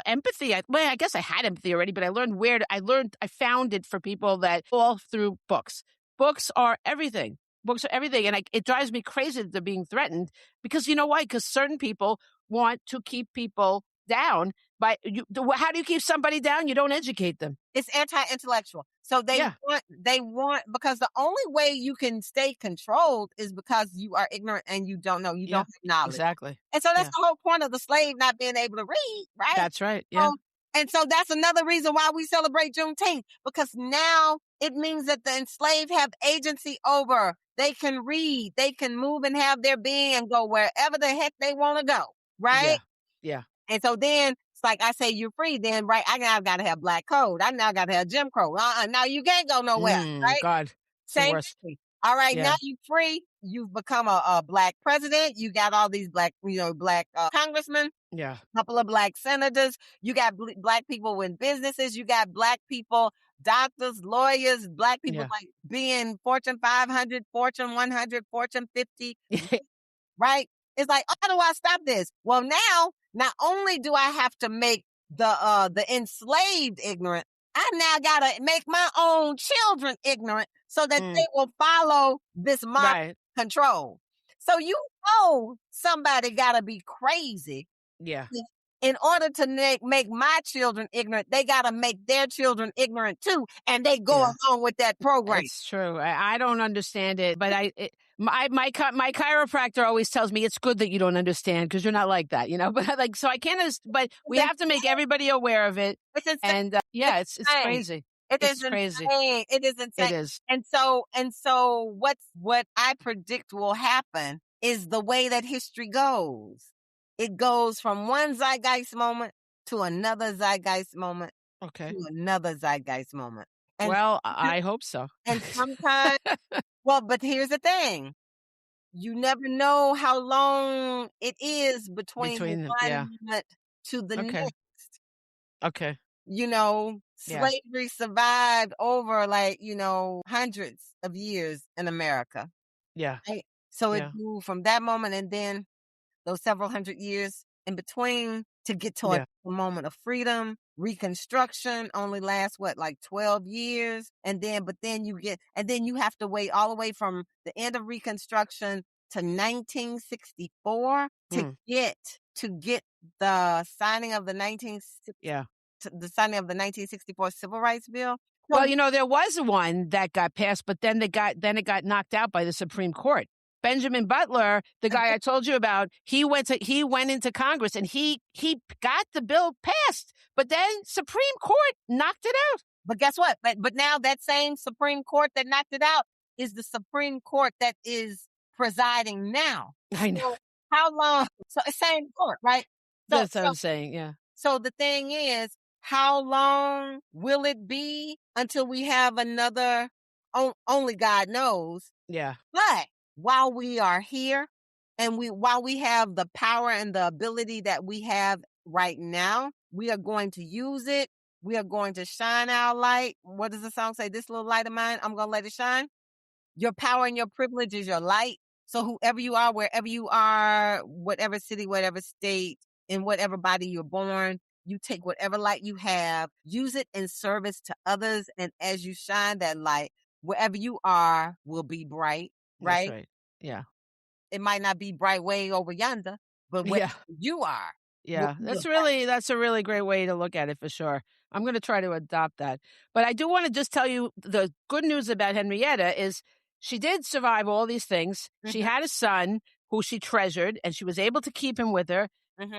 empathy. I guess I had empathy already, but I learned I found it for people that all through books. Books are everything. Books are everything, and it drives me crazy that they're being threatened because you know why? Because certain people want to keep people down how do you keep somebody down? You don't educate them. It's anti-intellectual. So Yeah, they want, because the only way you can stay controlled is because you are ignorant and you don't know, you don't yeah, have knowledge. exactly. And so that's Yeah, the whole point of the slave not being able to read, right? that's right. Yeah, So, and so that's another reason why we celebrate Juneteenth, because now it means that the enslaved have agency over. They can read, they can move and have their being and go wherever the heck they want to go, right? yeah, yeah. And so then it's like I say, you're free. Then, right, I now got to have black code. I now got to have Jim Crow. Now you can't go nowhere, right? God, it's the Same worst. thing. All right, now Yeah, you free. You've become a black president. You got all these black, black congressmen, yeah, a couple of black senators. You got black people in businesses. You got black people, doctors, lawyers, black people yeah. like being Fortune 500, Fortune 100, Fortune 50, right? It's like, how do I stop this? Well, now, not only do I have to make the enslaved ignorant, I now gotta make my own children ignorant so that Mm, they will follow this mob right. control. So somebody gotta be crazy Yeah, in order to make my children ignorant. They gotta make their children ignorant too, and they go yeah. along with that program. It's true. I don't understand it, but my chiropractor always tells me it's good that you don't understand because you're not like that, But like, so I can't. But we It's have to make everybody aware of it, It's insane. and It's yeah, it's insane. crazy. It is It's crazy. insane. It is It insane. is. And so what I predict will happen is the way that history goes. It goes from one zeitgeist moment to another zeitgeist moment Okay. to another zeitgeist moment. And Well, I hope so. and sometimes, well, but here's the thing. You never know how long it is between Between them, one yeah, moment to the Okay. next. Okay. Yeah. Slavery survived over hundreds of years in America. Yeah. Right? So it Yeah. grew from that moment, and then those several hundred years in between to get to Yeah. a moment of freedom. Reconstruction only lasts 12 years. And then you have to wait all the way from the end of Reconstruction to 1964 Mm. to get the signing of the 1960 Yeah. the signing of the 1964 Civil Rights Bill. Well, there was one that got passed, but then it got knocked out by the Supreme Court. Benjamin Butler, the guy I told you about, he went into Congress and he got the bill passed, but then Supreme Court knocked it out. But guess what? But now that same Supreme Court that knocked it out is the Supreme Court that is presiding now. I know. So how long? So same court, right? That's what I'm saying. Yeah. So the thing is, how long will it be until we have another? Only God knows. Yeah. But while we are here, and while we have the power and the ability that we have right now, we are going to use it. We are going to shine our light. What does the song say? This little light of mine, I'm going to let it shine. Your power and your privilege is your light. So whoever you are, wherever you are, whatever city, whatever state, in whatever body you're born, you take whatever light you have, use it in service to others. And as you shine that light, wherever you are will be bright, right? That's right. Yeah. It might not be bright way over yonder, but where you are. Yeah, that's a really great way to look at it for sure. I'm going to try to adopt that. But I do want to just tell you the good news about Henrietta is she did survive all these things. She had a son who she treasured and she was able to keep him with her.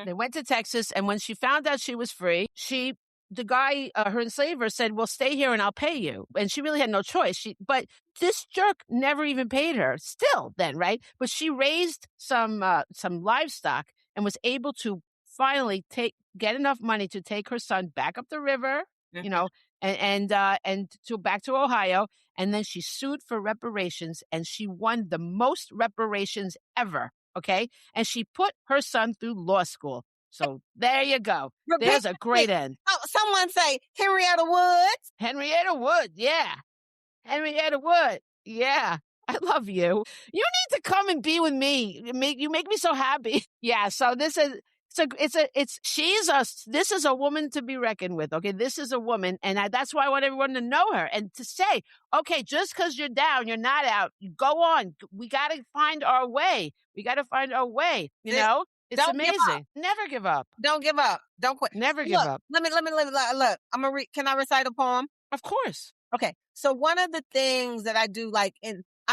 They went to Texas, and when she found out she was free, the guy, her enslaver, said, "Well, stay here and I'll pay you." And she really had no choice. But this jerk never even paid her. Still, then, right? But she raised some livestock and was able to finally get enough money to take her son back up the river, and to back to Ohio. And then she sued for reparations, and she won the most reparations ever. Okay, and she put her son through law school. So there you go. There's a great end. Oh, someone say Henrietta Woods. Henrietta Wood, yeah. Henrietta Wood, yeah. I love you. You need to come and be with me. You make me so happy. Yeah. So this is this is a woman to be reckoned with. Okay, this is a woman, and that's why I want everyone to know her and to say, okay, just because you're down, you're not out. Go on. We got to find our way. It's amazing. Never give up. Don't give up. Don't quit. Never give up. Let me look. I'm gonna read. Can I recite a poem? Of course. Okay. So one of the things that I do, I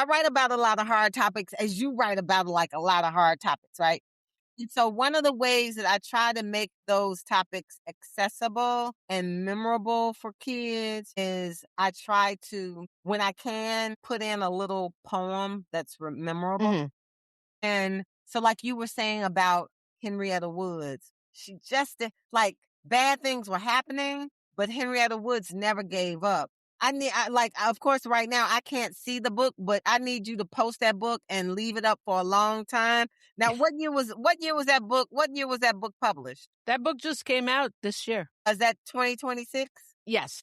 write about a lot of hard topics, as you write about a lot of hard topics, right? And so one of the ways that I try to make those topics accessible and memorable for kids is I try to, when I can, put in a little poem that's memorable. And so like you were saying about Henrietta Woods, she just did, bad things were happening, but Henrietta Woods never gave up. Of course, right now I can't see the book, but I need you to post that book and leave it up for a long time. Now, what year was that book? What year was that book published? That book just came out this year. Is that 2026? Yes.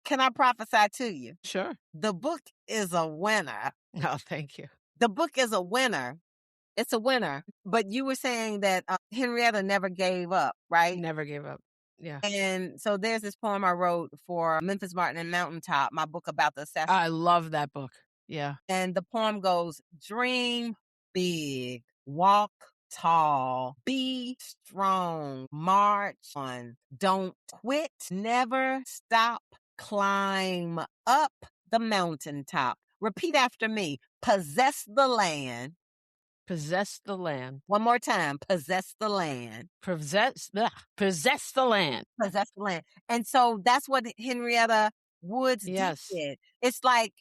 Can I prophesy to you? Sure. The book is a winner. Oh, thank you. The book is a winner. It's a winner. But you were saying that Henrietta never gave up, right? Never gave up. Yeah. And so there's this poem I wrote for Memphis, Martin, and Mountaintop, my book about the assassination. I love that book. Yeah. And the poem goes, dream big, walk tall, be strong, march on, don't quit, never stop, climb up the mountaintop. Repeat after me, possess the land. Possess the land. One more time. Possess the land. Possess the land. Possess the land. And so that's what Henrietta Woods did. It's like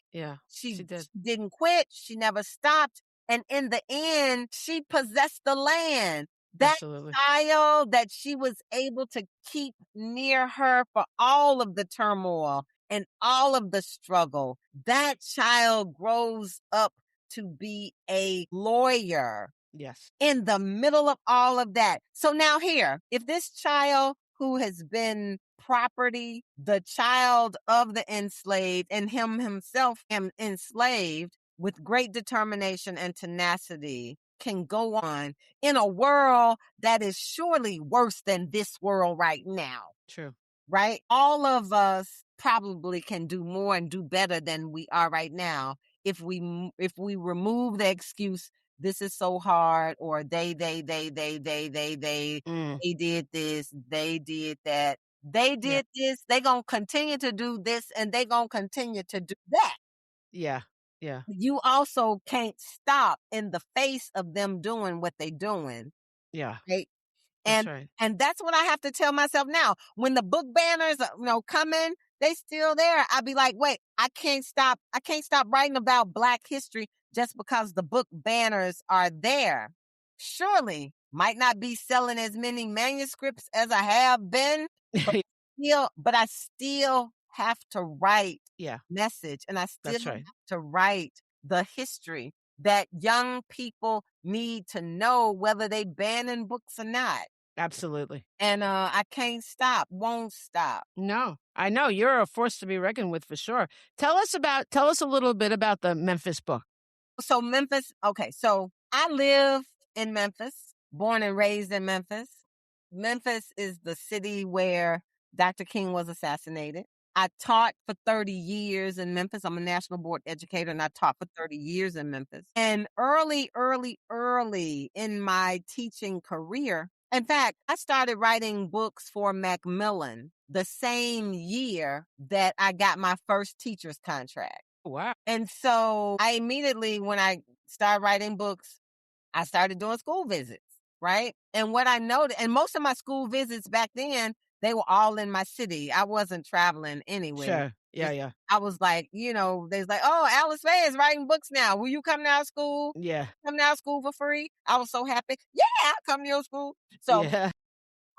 she didn't quit. She never stopped. And in the end, she possessed the land. That child that she was able to keep near her for all of the turmoil and all of the struggle, that child grows up to be a lawyer. Yes. In the middle of all of that. So now here, if this child who has been property, the child of the enslaved, and him himself am enslaved with great determination and tenacity, can go on in a world that is surely worse than this world right now. True. Right? All of us probably can do more and do better than we are right now if we remove the excuse, this is so hard, or they did this, they did that, they did this, they gonna continue to do this, and they gonna continue to do that. Yeah. Yeah. You also can't stop in the face of them doing what they doing. Yeah. Right? That's right. And that's what I have to tell myself now. When the book banners, come in, they still there. I'll be like, wait, I can't stop writing about Black history just because the book banners are there. Surely might not be selling as many manuscripts as I have been, but I still have to write message, and I still That's right. have to write the history that young people need to know, whether they banning books or not. Absolutely. And I can't stop, won't stop. No, I know you're a force to be reckoned with for sure. Tell us a little bit about the Memphis book. So Memphis, okay, so I live in Memphis, born and raised in Memphis. Memphis is the city where Dr. King was assassinated. I taught for 30 years in Memphis. I'm a national board educator, and I taught for 30 years in Memphis. And early in my teaching career, in fact, I started writing books for Macmillan the same year that I got my first teacher's contract. Wow. And so I immediately, when I started writing books, I started doing school visits, right? And what I noticed, and most of my school visits back then, they were all in my city. I wasn't traveling anywhere. Sure. Yeah. I was like, they was like, oh, Alice Faye is writing books now. Will you come to our school? Yeah. Come to our school for free? I was so happy. Yeah, I'll come to your school. So Yeah.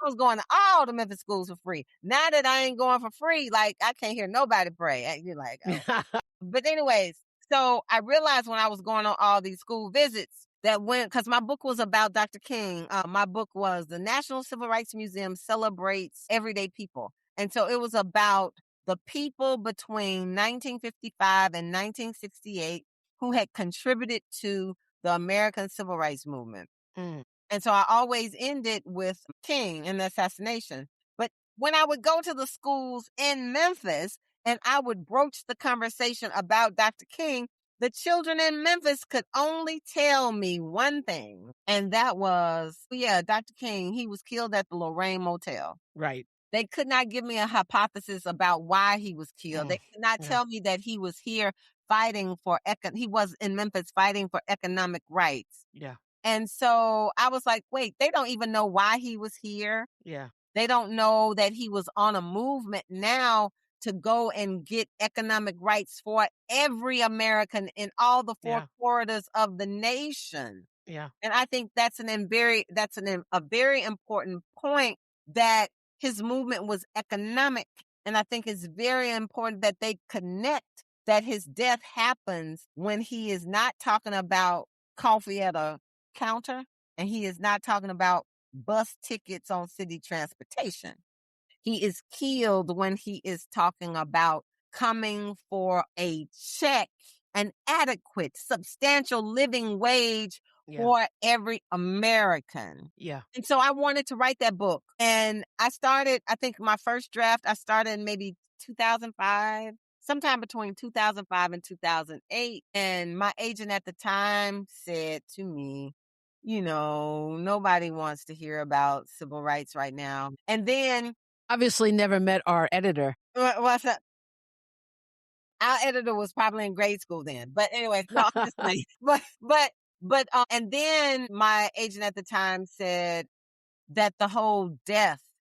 I was going to all the Memphis schools for free. Now that I ain't going for free, like, I can't hear nobody pray. You're like, oh. But anyways, so I realized when I was going on all these school visits that because my book was about Dr. King, my book was The National Civil Rights Museum Celebrates Everyday People. And so it was about the people between 1955 and 1968 who had contributed to the American Civil Rights Movement. And so I always ended with King and the assassination. But when I would go to the schools in Memphis and I would broach the conversation about Dr. King, the children in Memphis could only tell me one thing. And that was, Dr. King, he was killed at the Lorraine Motel. Right. They could not give me a hypothesis about why he was killed. They could not tell me that he was here fighting for, he was in Memphis fighting for economic rights. Yeah. And so I was like, wait, they don't even know why he was here. Yeah. They don't know that he was on a movement now to go and get economic rights for every American in all the four corridors of the nation. Yeah. And I think that's a very important point, that his movement was economic. And I think it's very important that they connect that his death happens when he is not talking about coffee at a counter, and he is not talking about bus tickets on city transportation. He is killed when he is talking about coming for a check, an adequate, substantial living wage for every American. Yeah. And so I wanted to write that book. And I think my first draft, I started in maybe 2005. Sometime between 2005 and 2008. And my agent at the time said to me, nobody wants to hear about civil rights right now. And then obviously never met our editor. What's up? Our editor was probably in grade school then. But anyways, no, honestly. And then my agent at the time said that the whole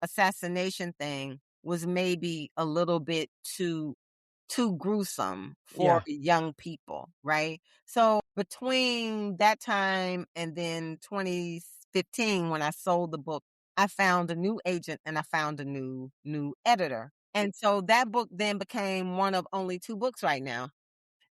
assassination thing was maybe a little bit too gruesome for young people, right? So between that time and then 2015, when I sold the book, I found a new agent and I found a new editor. And so that book then became one of only two books right now.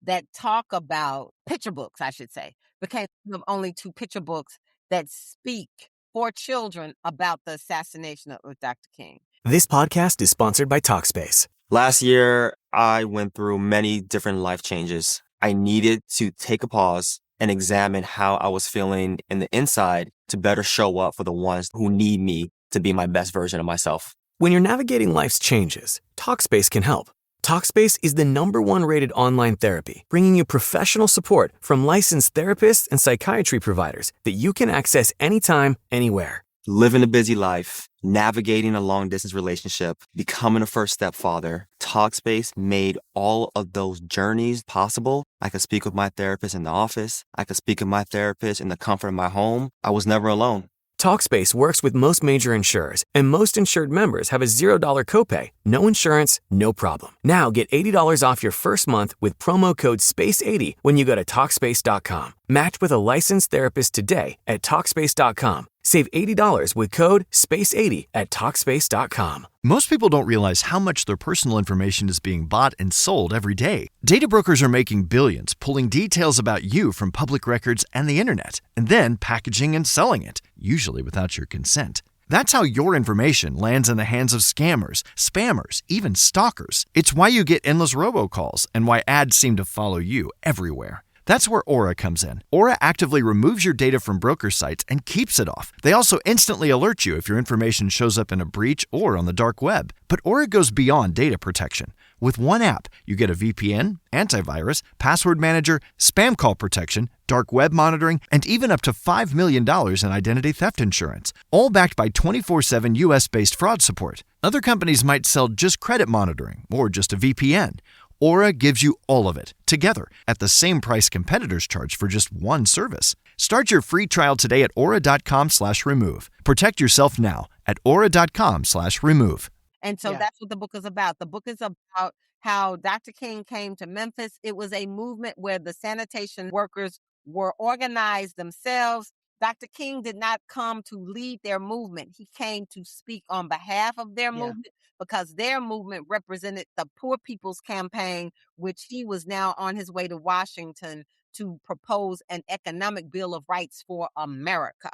that talk about picture books, I should say, became one of only 2 picture books that speak for children about the assassination of Dr. King. This podcast is sponsored by Talkspace. Last year, I went through many different life changes. I needed to take a pause and examine how I was feeling in the inside to better show up for the ones who need me to be my best version of myself. When you're navigating life's changes, Talkspace can help. Talkspace is the #1 rated online therapy, bringing you professional support from licensed therapists and psychiatry providers that you can access anytime, anywhere. Living a busy life, navigating a long-distance relationship, becoming a first-step father, Talkspace made all of those journeys possible. I could speak with my therapist in the office. I could speak with my therapist in the comfort of my home. I was never alone. Talkspace works with most major insurers, and most insured members have a $0 copay. No insurance, no problem. Now get $80 off your first month with promo code SPACE80 when you go to Talkspace.com. Match with a licensed therapist today at Talkspace.com. Save $80 with code SPACE80 at Talkspace.com. Most people don't realize how much their personal information is being bought and sold every day. Data brokers are making billions, pulling details about you from public records and the internet, and then packaging and selling it, usually without your consent. That's how your information lands in the hands of scammers, spammers, even stalkers. It's why you get endless robocalls and why ads seem to follow you everywhere. That's where Aura comes in. Aura actively removes your data from broker sites and keeps it off. They also instantly alert you if your information shows up in a breach or on the dark web. But Aura goes beyond data protection. With one app, you get a VPN, antivirus, password manager, spam call protection, dark web monitoring, and even up to $5 million in identity theft insurance, all backed by 24/7 US-based fraud support. Other companies might sell just credit monitoring or just a VPN. Aura gives you all of it, together, at the same price competitors charge for just one service. Start your free trial today at aura.com/remove. Protect yourself now at aura.com/remove. And so that's what the book is about. The book is about how Dr. King came to Memphis. It was a movement where the sanitation workers were organized themselves. Dr. King did not come to lead their movement. He came to speak on behalf of their movement, because their movement represented the Poor People's Campaign, which he was now on his way to Washington to propose an economic bill of rights for America.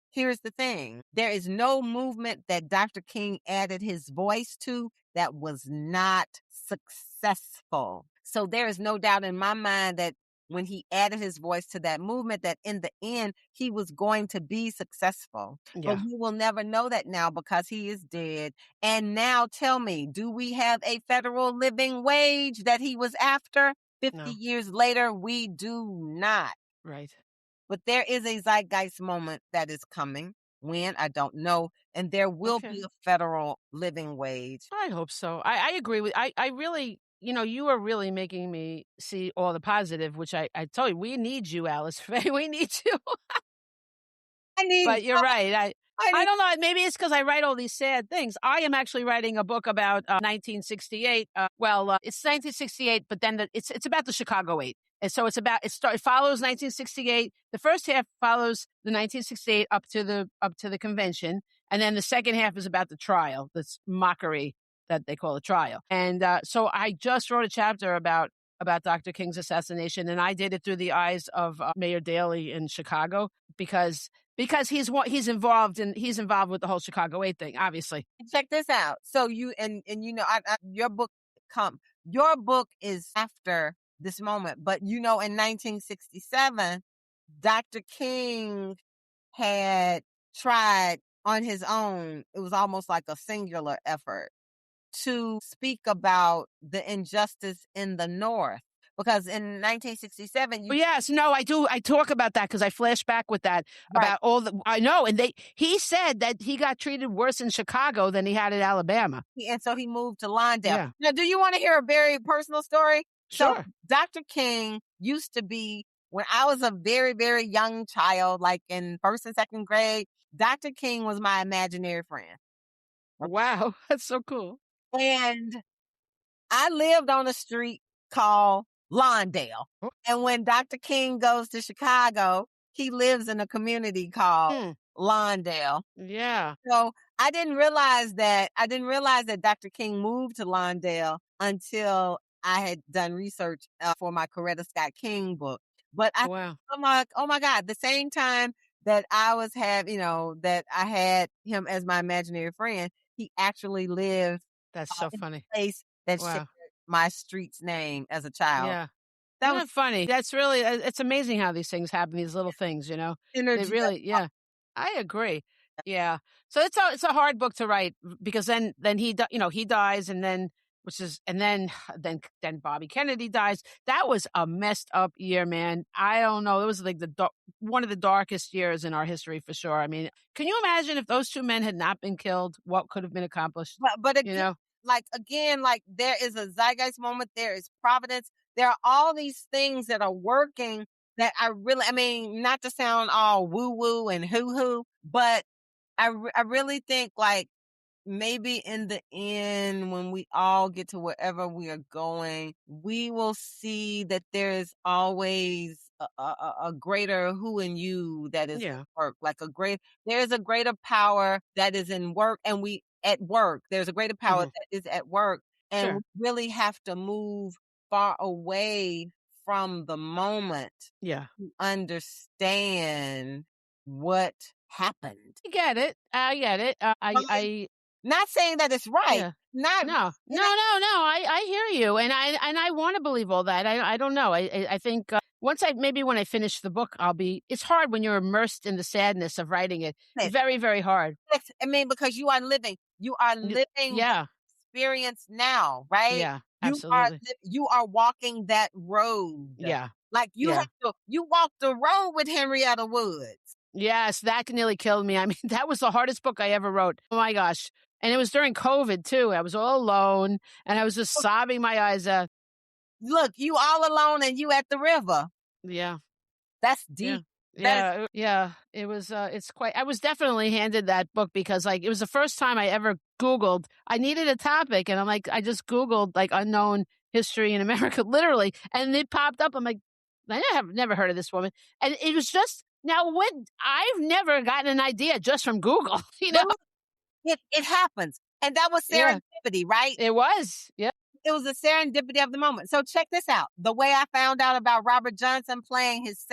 Here's the thing. There is no movement that Dr. King added his voice to that was not successful. So there is no doubt in my mind that when he added his voice to that movement, that in the end, he was going to be successful. Yeah. But we will never know that now because he is dead. And now tell me, do we have a federal living wage that he was after? 50 No. years later, we do not. Right. But there is a zeitgeist moment that is coming. When, I don't know. And there will Okay. be a federal living wage. I hope so. I agree with. I really, you are really making me see all the positive, which I told you, we need you, Alice Faye. We need you. I need But you're right. I need don't know. Maybe it's because I write all these sad things. I am actually writing a book about 1968. It's 1968, but then it's about the Chicago 8. And so it follows 1968. The first half follows the 1968 up to the convention, and then the second half is about the trial. This mockery that they call a trial. And so I just wrote a chapter about Dr. King's assassination, and I did it through the eyes of Mayor Daley in Chicago because he's involved with the whole Chicago 8 thing, obviously. Check this out. So your book is after this moment, but in 1967, Dr. King had tried on his own. It was almost like a singular effort to speak about the injustice in the North. Because in 1967, Yes, no, I do. I talk about that because I flash back with that about I know. And he said that he got treated worse in Chicago than he had in Alabama. And so he moved to Lawndale. Yeah. Now, do you want to hear a very personal story? Sure. So Dr. King used to be, when I was a very, very young child, like in first and second grade, Dr. King was my imaginary friend. Wow, that's so cool. And I lived on a street called Lawndale. Oh. And when Dr. King goes to Chicago, he lives in a community called Lawndale. Yeah. So I didn't realize that Dr. King moved to Lawndale until I had done research for my Coretta Scott King book. But Wow. I'm like, oh my God, the same time that that I had him as my imaginary friend, he actually lived That's so in a funny. place that shared Wow. my street's name as a child. Yeah. That Isn't was that funny? That's really, it's amazing how these things happen, these little things, you know? They energy. really, yeah. I agree. Yeah. So it's a hard book to write because then he dies and then which is and then Bobby Kennedy dies. That was a messed up year, man. I don't know. It was like one of the darkest years in our history for sure. I mean, can you imagine if those two men had not been killed, what could have been accomplished? But You again, know? like there is a zeitgeist moment, there is providence, there are all these things that are working that I mean, not to sound all woo woo and hoo hoo, but I really think like maybe in the end, when we all get to wherever we are going, we will see that there is always a greater who in you that is Yeah. at work. There's a greater power that is in work, and we at work. There's a greater power Hmm. that is at work, and we Sure. really have to move far away from the moment Yeah. to understand what happened. I get it. I get it. Not saying that it's right. Yeah. Not, No. No, not no, no. I hear you, and I want to believe all that. I don't know. I think once when I finish the book, I'll be. It's hard when you're immersed in the sadness of writing it. it. Very, very hard. I mean, because you are living the Yeah. experience now, right? Yeah. Absolutely. You are walking that road. Yeah. Like Yeah. you walk the road with Henrietta Woods. Yes, that nearly killed me. I mean, that was the hardest book I ever wrote. Oh my gosh. And it was during COVID too. I was all alone and I was just sobbing my eyes out. Look, you all alone and you at the river. Yeah. That's Yeah. deep. That is Yeah. It was, it's quite, I was definitely handed that book because like, it was the first time I ever Googled, I needed a topic. And I'm like, I just Googled like unknown history in America, literally. And it popped up. I'm like, I have never heard of this woman. And it was just, now when I've never gotten an idea just from Google, you know? but look, it happens. And that was Yeah, serendipity, right? it was. Yeah. It was the serendipity of the moment. So check this out. The way I found out about Robert Johnson playing his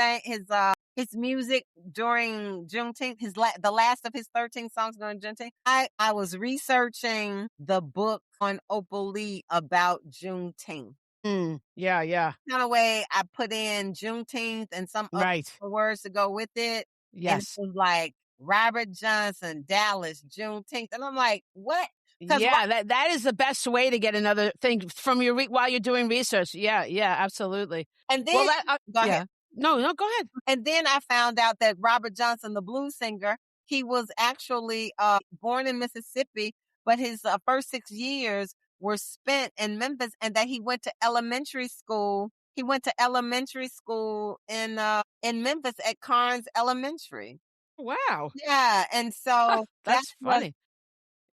music during Juneteenth, the last of his 13 songs during Juneteenth. I was researching the book on Opal Lee about Juneteenth. Yeah, yeah. Kind of way I put in Juneteenth and some other Right. words to go with it. And it Yes. was like Robert Johnson, Dallas, Juneteenth. And I'm like, what? Because Yeah, that is the best way to get another thing from your while you're doing research. Yeah, yeah, absolutely. and Well, then that go yeah. ahead. No, no, go ahead. And then I found out that Robert Johnson, the blues singer, he was actually born in Mississippi, but his first 6 years were spent in Memphis, and that he went to elementary school. He went to elementary school in Memphis at Carnes Elementary. Wow. Yeah, and so That's funny.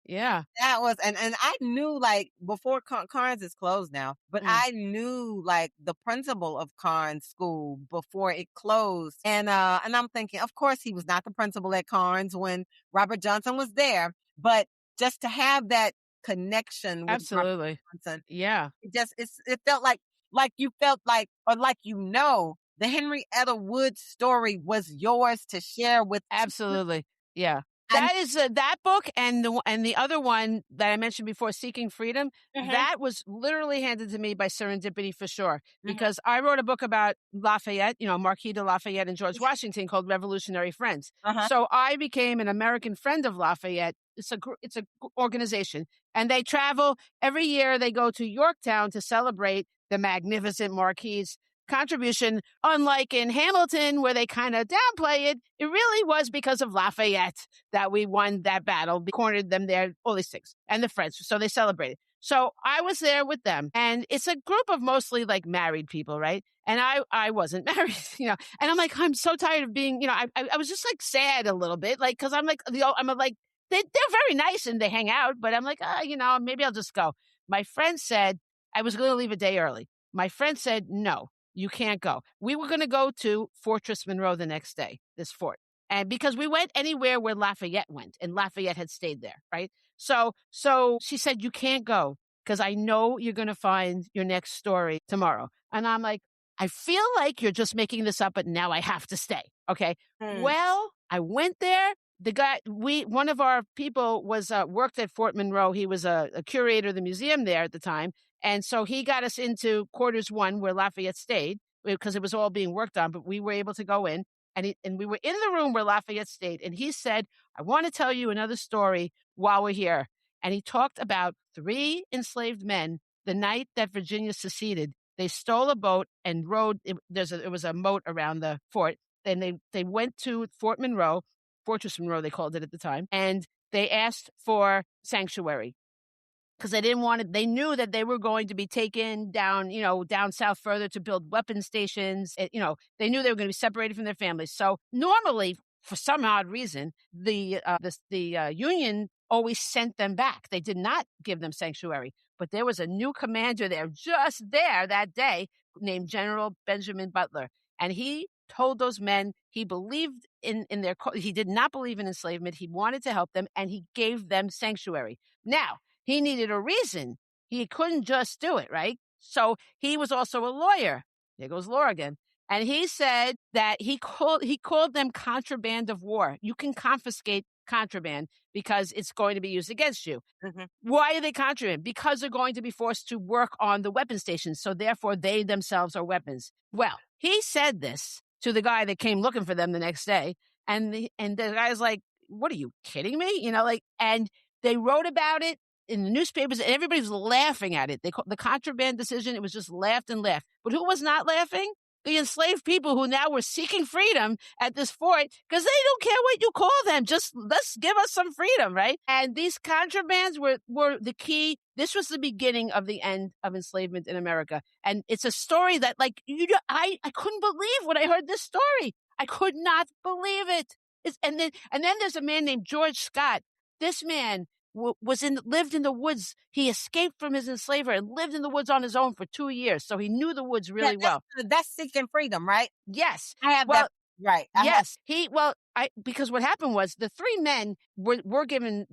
Yeah. and I knew like before Carnes is closed now, but Mm. I knew like the principal of Carnes School before it closed. And I'm thinking, of course he was not the principal at Carnes when Robert Johnson was there, but just to have that connection with Robert Absolutely. Johnson, Yeah. it felt like you felt like or like the Henrietta Woods story was yours to share with Absolutely. Yeah. and That is that book and the other one that I mentioned before, Seeking Freedom, that was literally handed to me by serendipity for sure. Because I wrote a book about Lafayette, Marquis de Lafayette and George Washington called Revolutionary Friends. So I became an American friend of Lafayette. It's a organization, and they travel every year. They go to Yorktown to celebrate the magnificent Marquis's contribution. Unlike in Hamilton, where they kind of downplay it, it really was because of Lafayette that we won that battle. We cornered them there, all these things, and the French. So they celebrated. So I was there with them, and it's a group of mostly like married people, right? And I wasn't married, and I'm like, I'm so tired of being, I was just like sad a little bit, like, cause I'm like, they're very nice and they hang out, but I'm like, maybe I'll just go. My friend said I was going to leave a day early. My friend said, no, you can't go. We were going to go to Fortress Monroe the next day, this fort. And because we went anywhere where Lafayette went, and Lafayette had stayed there, right? So she said, you can't go because I know you're going to find your next story tomorrow. And I'm like, I feel like you're just making this up, but now I have to stay. Okay. Well, I went there. The guy, one of our people was worked at Fort Monroe. He was a curator of the museum there at the time. And so he got us into quarters 1 where Lafayette stayed because it was all being worked on, but we were able to go in. And we were in the room where Lafayette stayed. And he said, I want to tell you another story while we're here. And he talked about 3 enslaved men the night that Virginia seceded. They stole a boat and rowed. It was a moat around the fort. And they went to Fort Monroe, Fortress Monroe, they called it at the time. And they asked for sanctuary because they knew that they were going to be taken down, down south further to build weapon stations. They knew they were going to be separated from their families. So normally, for some odd reason, the Union always sent them back. They did not give them sanctuary. But there was a new commander there, just there that day, named General Benjamin Butler. And he told those men he believed in their, he did not believe in enslavement. He wanted to help them, and he gave them sanctuary. Now, he needed a reason. He couldn't just do it, right? So he was also a lawyer. There goes law again. And he said that he called them contraband of war. You can confiscate contraband because it's going to be used against you. Why are they contraband? Because they're going to be forced to work on the weapon stations. So therefore, they themselves are weapons. Well, he said this to the guy that came looking for them the next day. And the guy's like, what are you kidding me? And they wrote about it in the newspapers, and everybody's laughing at it. They called the contraband decision. It was just laughed and laughed. But who was not laughing? The enslaved people who now were seeking freedom at this fort because they don't care what you call them. Just let's give us some freedom, right? And these contrabands were the key. This was the beginning of the end of enslavement in America. And it's a story that, I couldn't believe when I heard this story. I could not believe it. And then there's a man named George Scott. This man lived in the woods. He escaped from his enslaver and lived in the woods on his own for 2 years. So he knew the woods really well. That's seeking freedom, right? Yes. I have that. Right. Because what happened was the 3 men were given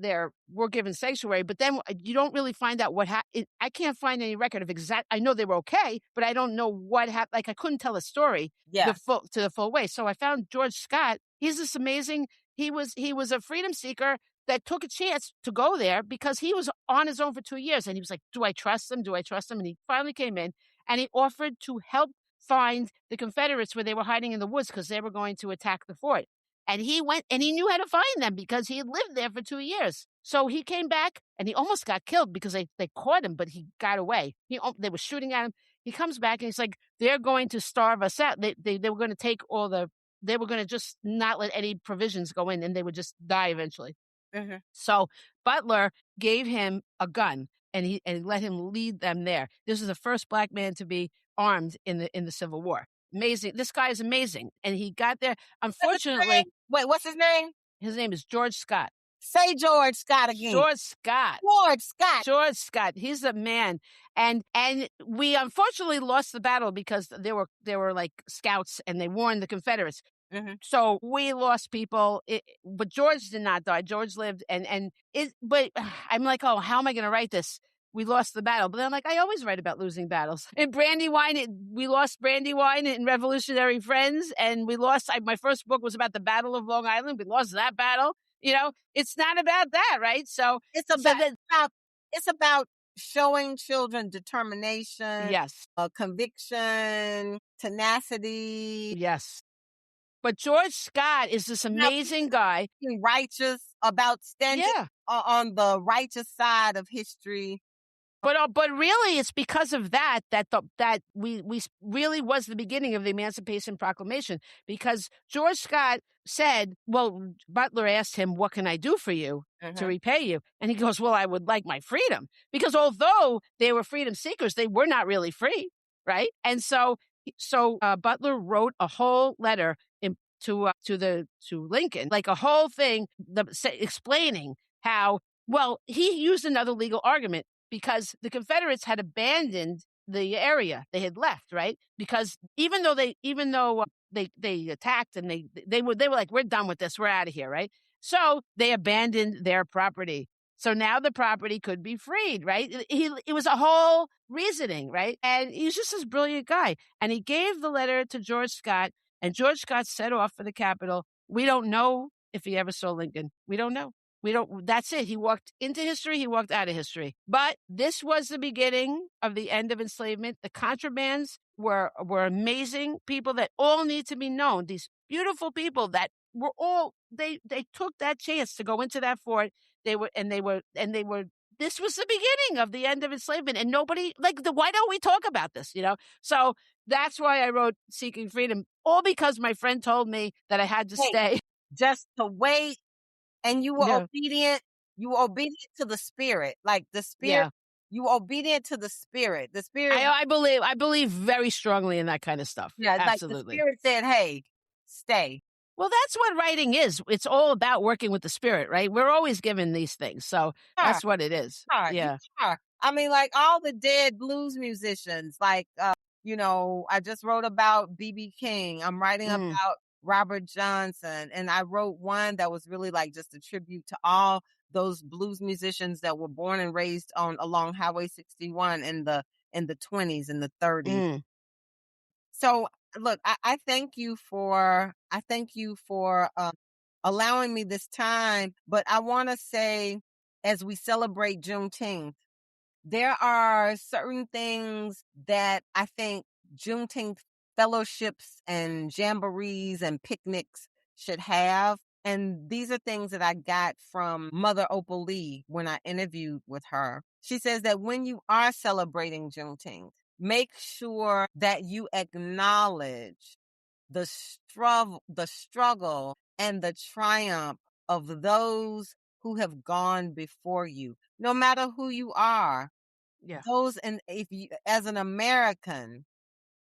sanctuary, but then you don't really find out what happened. I can't find any record of I know they were okay, but I don't know what happened. Like I couldn't tell a story to the full way. So I found George Scott. He's this amazing, he was a freedom seeker that took a chance to go there because he was on his own for 2 years. And he was like, do I trust them? Do I trust them? And he finally came in and he offered to help find the Confederates where they were hiding in the woods because they were going to attack the fort. And he went and he knew how to find them because he had lived there for 2 years. So he came back and he almost got killed because they caught him, but he got away. They were shooting at him. He comes back and he's like, they're going to starve us out. They were going to take they were going to just not let any provisions go in and they would just die eventually. So Butler gave him a gun and he let him lead them there. This is the first Black man to be armed in the Civil War. Amazing. This guy is amazing. And he got there. Unfortunately. Wait, what's his name? His name is George Scott. Say George Scott again. George Scott. George Scott. He's the man. And we unfortunately lost the battle because there were like scouts and they warned the Confederates. So we lost people, but George did not die. George lived, but I'm like, oh, how am I going to write this? We lost the battle, but then I'm like, I always write about losing battles. In Brandywine, we lost Brandywine in Revolutionary Friends, and we lost. My first book was about the Battle of Long Island. We lost that battle. It's not about that, right? So it's about showing children determination, yes, conviction, tenacity, yes. But George Scott is this amazing guy. Righteous, about standing on the righteous side of history. But really, it's because of that we really was the beginning of the Emancipation Proclamation. Because George Scott said, well, Butler asked him, what can I do for you to repay you? And he goes, well, I would like my freedom. Because although they were freedom seekers, they were not really free, right? And so Butler wrote a whole letter to Lincoln, like a whole thing explaining how, well, he used another legal argument because the Confederates had abandoned the area they had left, right? Because even though they attacked and they were like, we're done with this, we're out of here, right? So they abandoned their property. So now the property could be freed, right? It was a whole reasoning, right? And he's just this brilliant guy. And he gave the letter to George Scott, and George Scott set off for the Capitol. We don't know if he ever saw Lincoln. We don't know. That's it. He walked into history, he walked out of history. But this was the beginning of the end of enslavement. The contrabands were amazing people that all need to be known. These beautiful people that were all, they took that chance to go into that fort. They were this was the beginning of the end of enslavement. And nobody, why don't we talk about this, So that's why I wrote Seeking Freedom, all because my friend told me that I had to stay. Just to wait. And you were Yeah. obedient. You were obedient to the spirit. Like the spirit, Yeah. you were obedient to the spirit. The spirit. I believe very strongly in that kind of stuff. Yeah, like the Absolutely. spirit said, hey, stay. Well, that's what writing is. It's all about working with the spirit, right? We're always given these things. So that's what it is. Yeah. I mean, like all the dead blues musicians, like, I just wrote about B.B. King. I'm writing about Robert Johnson. And I wrote one that was really like just a tribute to all those blues musicians that were born and raised along Highway 61 in the 20s and the 30s. So look, I thank you for allowing me this time. But I want to say, as we celebrate Juneteenth, there are certain things that I think Juneteenth fellowships and jamborees and picnics should have. And these are things that I got from Mother Opal Lee when I interviewed with her. She says that when you are celebrating Juneteenth, make sure that you acknowledge the struggle and the triumph of those who have gone before you, no matter who you are. Yeah. Those, and if you, as an American,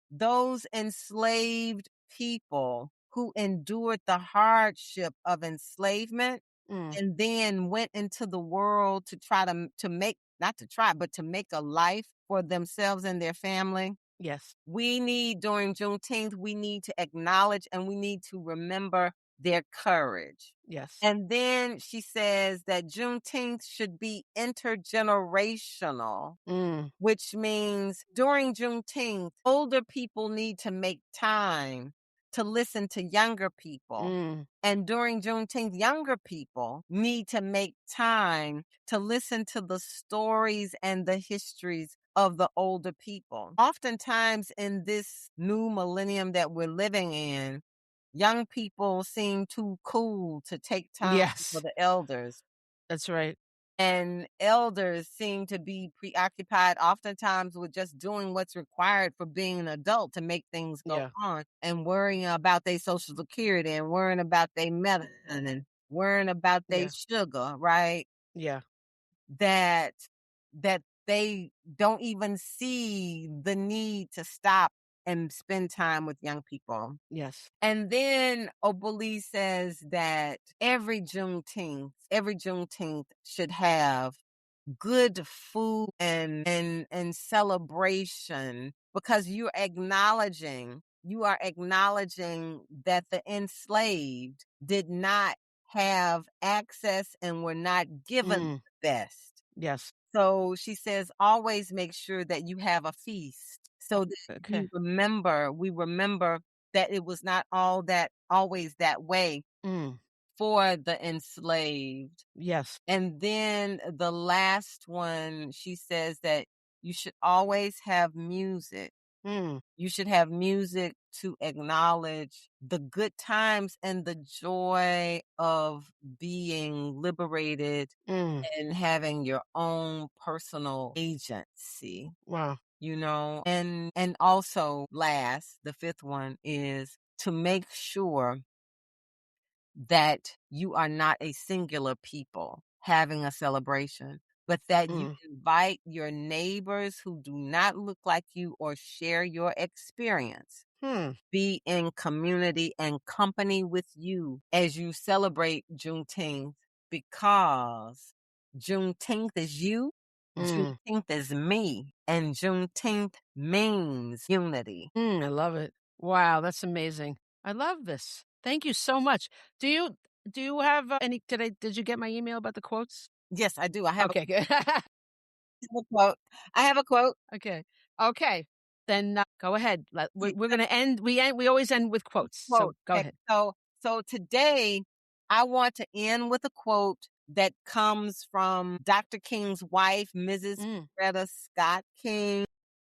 those enslaved people who endured the hardship of enslavement and then went into the world to try to make, not to try, but to make a life for themselves and their family. Yes. We need, during Juneteenth, we need to acknowledge and we need to remember their courage. Yes. And then she says that Juneteenth should be intergenerational, which means during Juneteenth, older people need to make time to listen to younger people. And during Juneteenth, younger people need to make time to listen to the stories and the histories of the older people. Oftentimes in this new millennium that we're living in, young people seem too cool to take time for the elders. That's right. And elders seem to be preoccupied oftentimes with just doing what's required for being an adult to make things go on, and worrying about their Social Security and worrying about their medicine and worrying about their sugar, right? Yeah. That they don't even see the need to stop and spend time with young people. Yes. And then Obali says that every Juneteenth should have good food and celebration, because you are acknowledging that the enslaved did not have access and were not given the best. Yes. So she says, always make sure that you have a feast, so that we remember that it was not always that way for the enslaved. Yes. And then the last one, she says that you should always have music. You should have music to acknowledge the good times and the joy of being liberated and having your own personal agency. Wow. And also last, the fifth one is to make sure that you are not a singular people having a celebration, but that you invite your neighbors who do not look like you or share your experience. Be in community and company with you as you celebrate Juneteenth, because Juneteenth is you, Juneteenth is me, and Juneteenth means unity. I love it. Wow, that's amazing. I love this. Thank you so much. Do you have any? Did you get my email about the quotes? Yes, I do. I have Okay, good. a quote. I have a quote. Okay. Then go ahead. We're going to end. We always end with quotes. So Quote. go Okay. ahead. So today I want to end with a quote that comes from Dr. King's wife, Mrs. Coretta Scott King.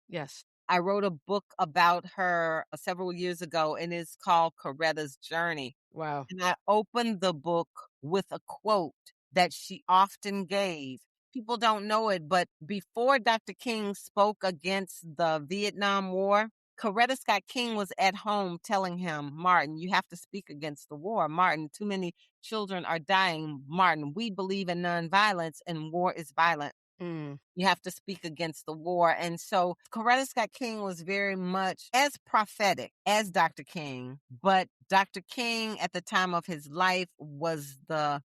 Yes. I wrote a book about her several years ago, and it's called Coretta's Journey. Wow. And I opened the book with a quote that she often gave. People don't know it, but before Dr. King spoke against the Vietnam War, Coretta Scott King was at home telling him, Martin, you have to speak against the war. Martin, too many children are dying. Martin, we believe in nonviolence and war is violent. You have to speak against the war. And so Coretta Scott King was very much as prophetic as Dr. King, but Dr. King at the time of his life was the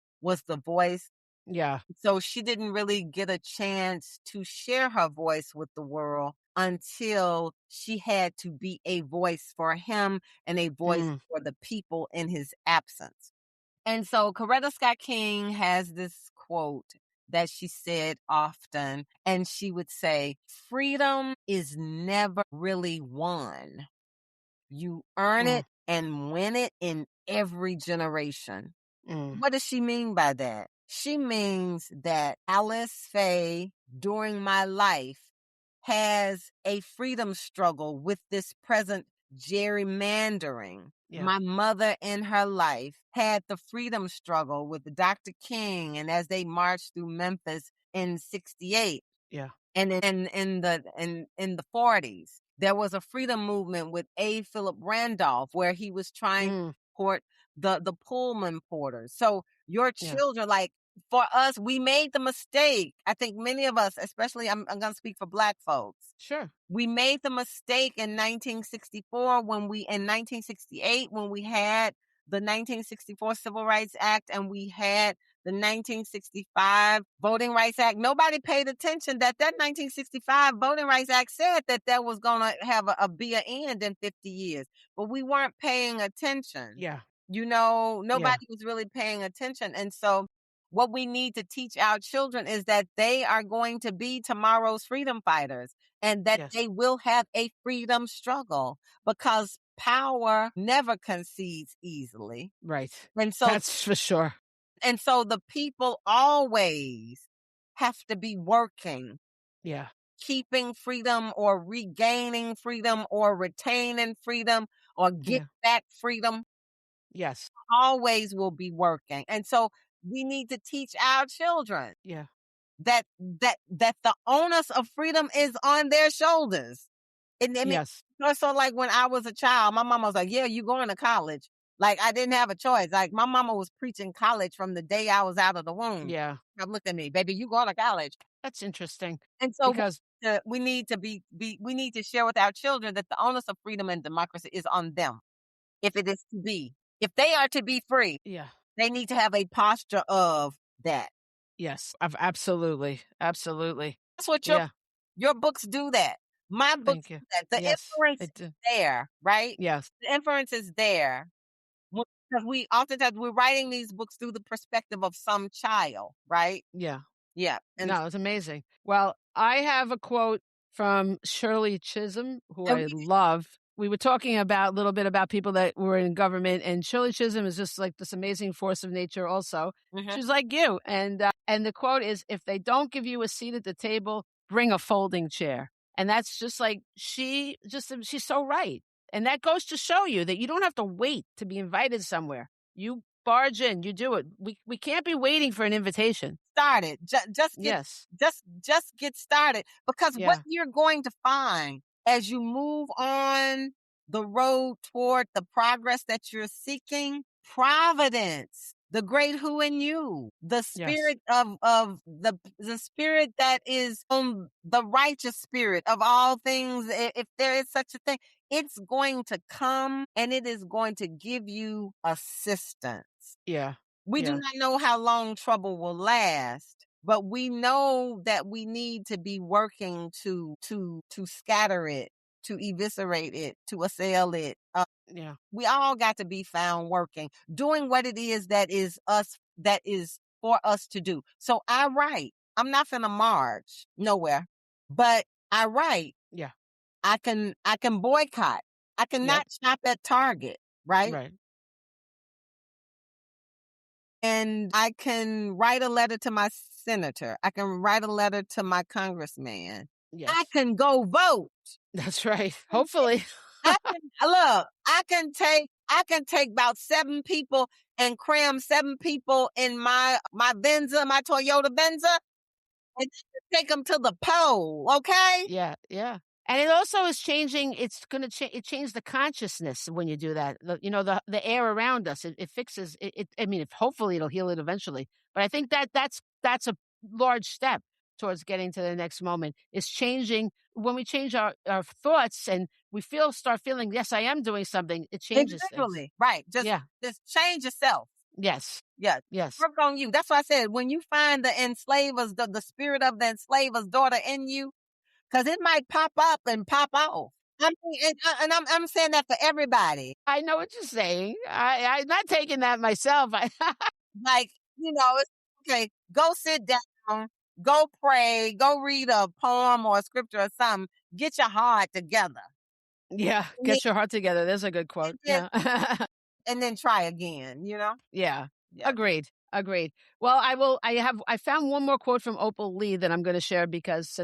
voice. Yeah. So she didn't really get a chance to share her voice with the world until she had to be a voice for him and a voice for the people in his absence. And so Coretta Scott King has this quote that she said often, and she would say, freedom is never really won. You earn it and win it in every generation. What does she mean by that? She means that Alice Faye, during my life, has a freedom struggle with this present gerrymandering. Yeah. My mother in her life had the freedom struggle with Dr. King, and as they marched through Memphis in 68. Yeah. And in the 40s, there was a freedom movement with A. Philip Randolph where he was trying to support the Pullman porters. So your children, like for us, we made the mistake. I think many of us, especially I'm going to speak for Black folks. Sure. We made the mistake in 1964 in 1968 when we had the 1964 Civil Rights Act and we had the 1965 Voting Rights Act. Nobody paid attention that 1965 Voting Rights Act said that there was going to have be an end in 50 years, but we weren't paying attention. Yeah. Nobody was really paying attention. And so what we need to teach our children is that they are going to be tomorrow's freedom fighters and that they will have a freedom struggle because power never concedes easily. Right. And so that's for sure. And so the people always have to be working. Yeah. Keeping freedom or regaining freedom or retaining freedom or get back freedom. Yes. Always will be working. And so we need to teach our children that the onus of freedom is on their shoulders. And I mean, so like when I was a child, my mama was like, yeah, you going to college. Like I didn't have a choice. Like my mama was preaching college from the day I was out of the womb. Yeah. Now look at me, baby, you going to college. That's interesting. And so because we need to share with our children that the onus of freedom and democracy is on them. If it is to be, if they are to be free, they need to have a posture of that. Yes, absolutely. Absolutely. That's what your books do that. My books do that. The inference is there, right? Yes. The inference is there. Because oftentimes we're writing these books through the perspective of some child, right? Yeah. Yeah. And no, it's amazing. Well, I have a quote from Shirley Chisholm, who I love. We were talking a little bit about people that were in government, and Shirley Chisholm is just like this amazing force of nature also. She's like you. And the quote is, if they don't give you a seat at the table, bring a folding chair. And that's just like, she's so right. And that goes to show you that you don't have to wait to be invited somewhere. You barge in, you do it. We can't be waiting for an invitation. Started. Just get started. Because what you're going to find as you move on the road toward the progress that you're seeking, providence, the great who in you, the spirit of the spirit that is the righteous spirit of all things, if there is such a thing, it's going to come and it is going to give you assistance. Yeah. We do not know how long trouble will last, but we know that we need to be working to scatter it, to eviscerate it, to assail it. We all got to be found working, doing what it is that is us, that is for us to do. So I write. I'm not finna march nowhere, but I write. Yeah. I can boycott. I cannot shop at Target, right? Right. And I can write a letter to my senator. I can write a letter to my congressman. Yes. I can go vote. That's right. Hopefully. I can take about 7 people and cram 7 people in my Venza, my Toyota Venza, and take them to the poll, okay? Yeah, yeah. And it also is changing. It's going to it change the consciousness when you do that. The air around us. It fixes it. I mean, hopefully it'll heal it eventually. But I think that's a large step towards getting to the next moment. Is changing when we change our thoughts and we start feeling. Yes, I am doing something. It changes things. Right. Just change yourself. Yes. Yes. Yes. Work on you. That's why I said when you find the enslavers, the spirit of the enslaver's daughter in you. Because it might pop up and pop off. I mean, and I'm saying that for everybody. I know what you're saying. I'm not taking that myself. Like, it's okay. Go sit down. Go pray. Go read a poem or a scripture or something. Get your heart together. Yeah, get your heart together. There's a good quote. Yeah. And then try again, Yeah. Agreed. Well, I found one more quote from Opal Lee that I'm going to share because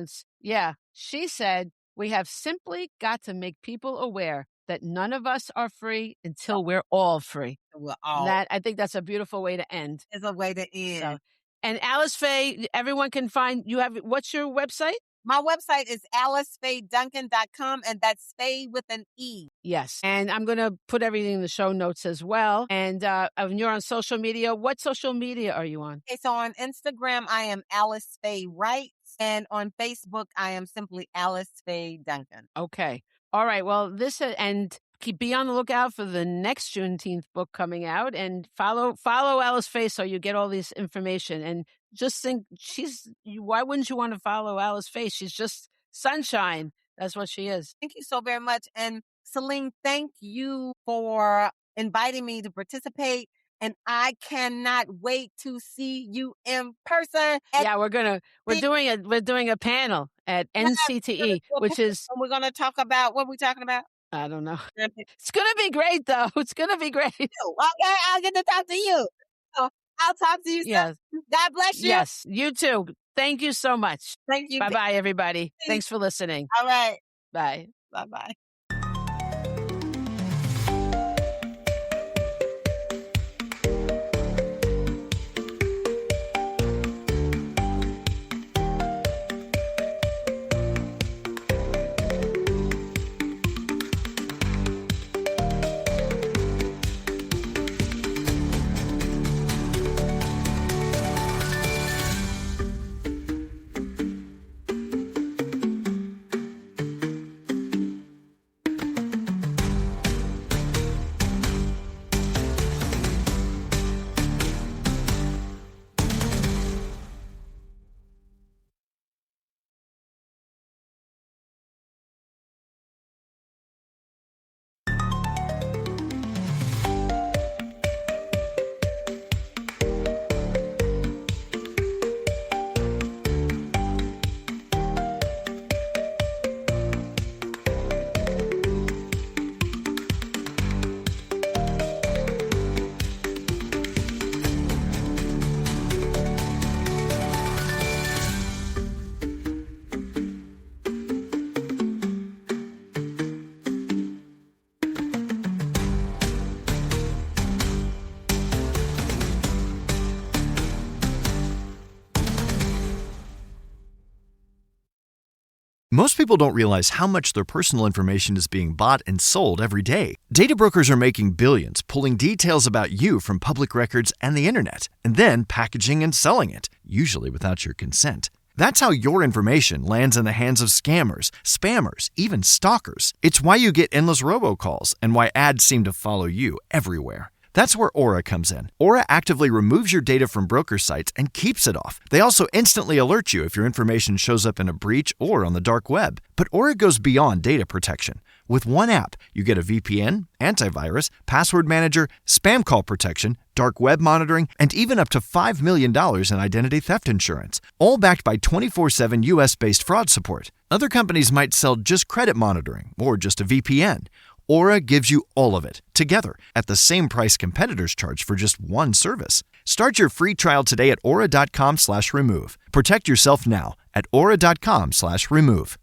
she said, "We have simply got to make people aware that none of us are free until we're all free." I think that's a beautiful way to end. It's a way to end. So, and Alice Faye, everyone can find you. What's your website? My website is AliceFayeDuncan.com, and that's Faye with an E. Yes. And I'm going to put everything in the show notes as well. And you're on social media. What social media are you on? Okay, so on Instagram, I am Alice Faye Writes. And on Facebook, I am simply Alice Faye Duncan. Okay. All right. Well, be on the lookout for the next Juneteenth book coming out, and follow Alice Faye so you get all this information. And just think, why wouldn't you want to follow Alice Faye? She's just sunshine. That's what she is. Thank you so very much. And Selene, thank you for inviting me to participate. And I cannot wait to see you in person. Yeah, we're doing a panel at NCTE, which is. We're going to talk about what we're talking about. I don't know. It's going to be great, though. It's going to be great. Okay, I'll get to talk to you. So I'll talk to you soon. Yes. God bless you. Yes, you too. Thank you so much. Thank you. Bye-bye, everybody. Thanks for listening. All right. Bye. Bye-bye. Most people don't realize how much their personal information is being bought and sold every day. Data brokers are making billions, pulling details about you from public records and the internet, and then packaging and selling it, usually without your consent. That's how your information lands in the hands of scammers, spammers, even stalkers. It's why you get endless robocalls and why ads seem to follow you everywhere. That's where Aura comes in. Aura actively removes your data from broker sites and keeps it off. They also instantly alert you if your information shows up in a breach or on the dark web. But Aura goes beyond data protection. With one app, you get a VPN, antivirus, password manager, spam call protection, dark web monitoring, and even up to $5 million in identity theft insurance, all backed by 24/7 U.S.-based fraud support. Other companies might sell just credit monitoring or just a VPN. Aura gives you all of it, together, at the same price competitors charge for just one service. Start your free trial today at aura.com/remove. Protect yourself now at aura.com/remove.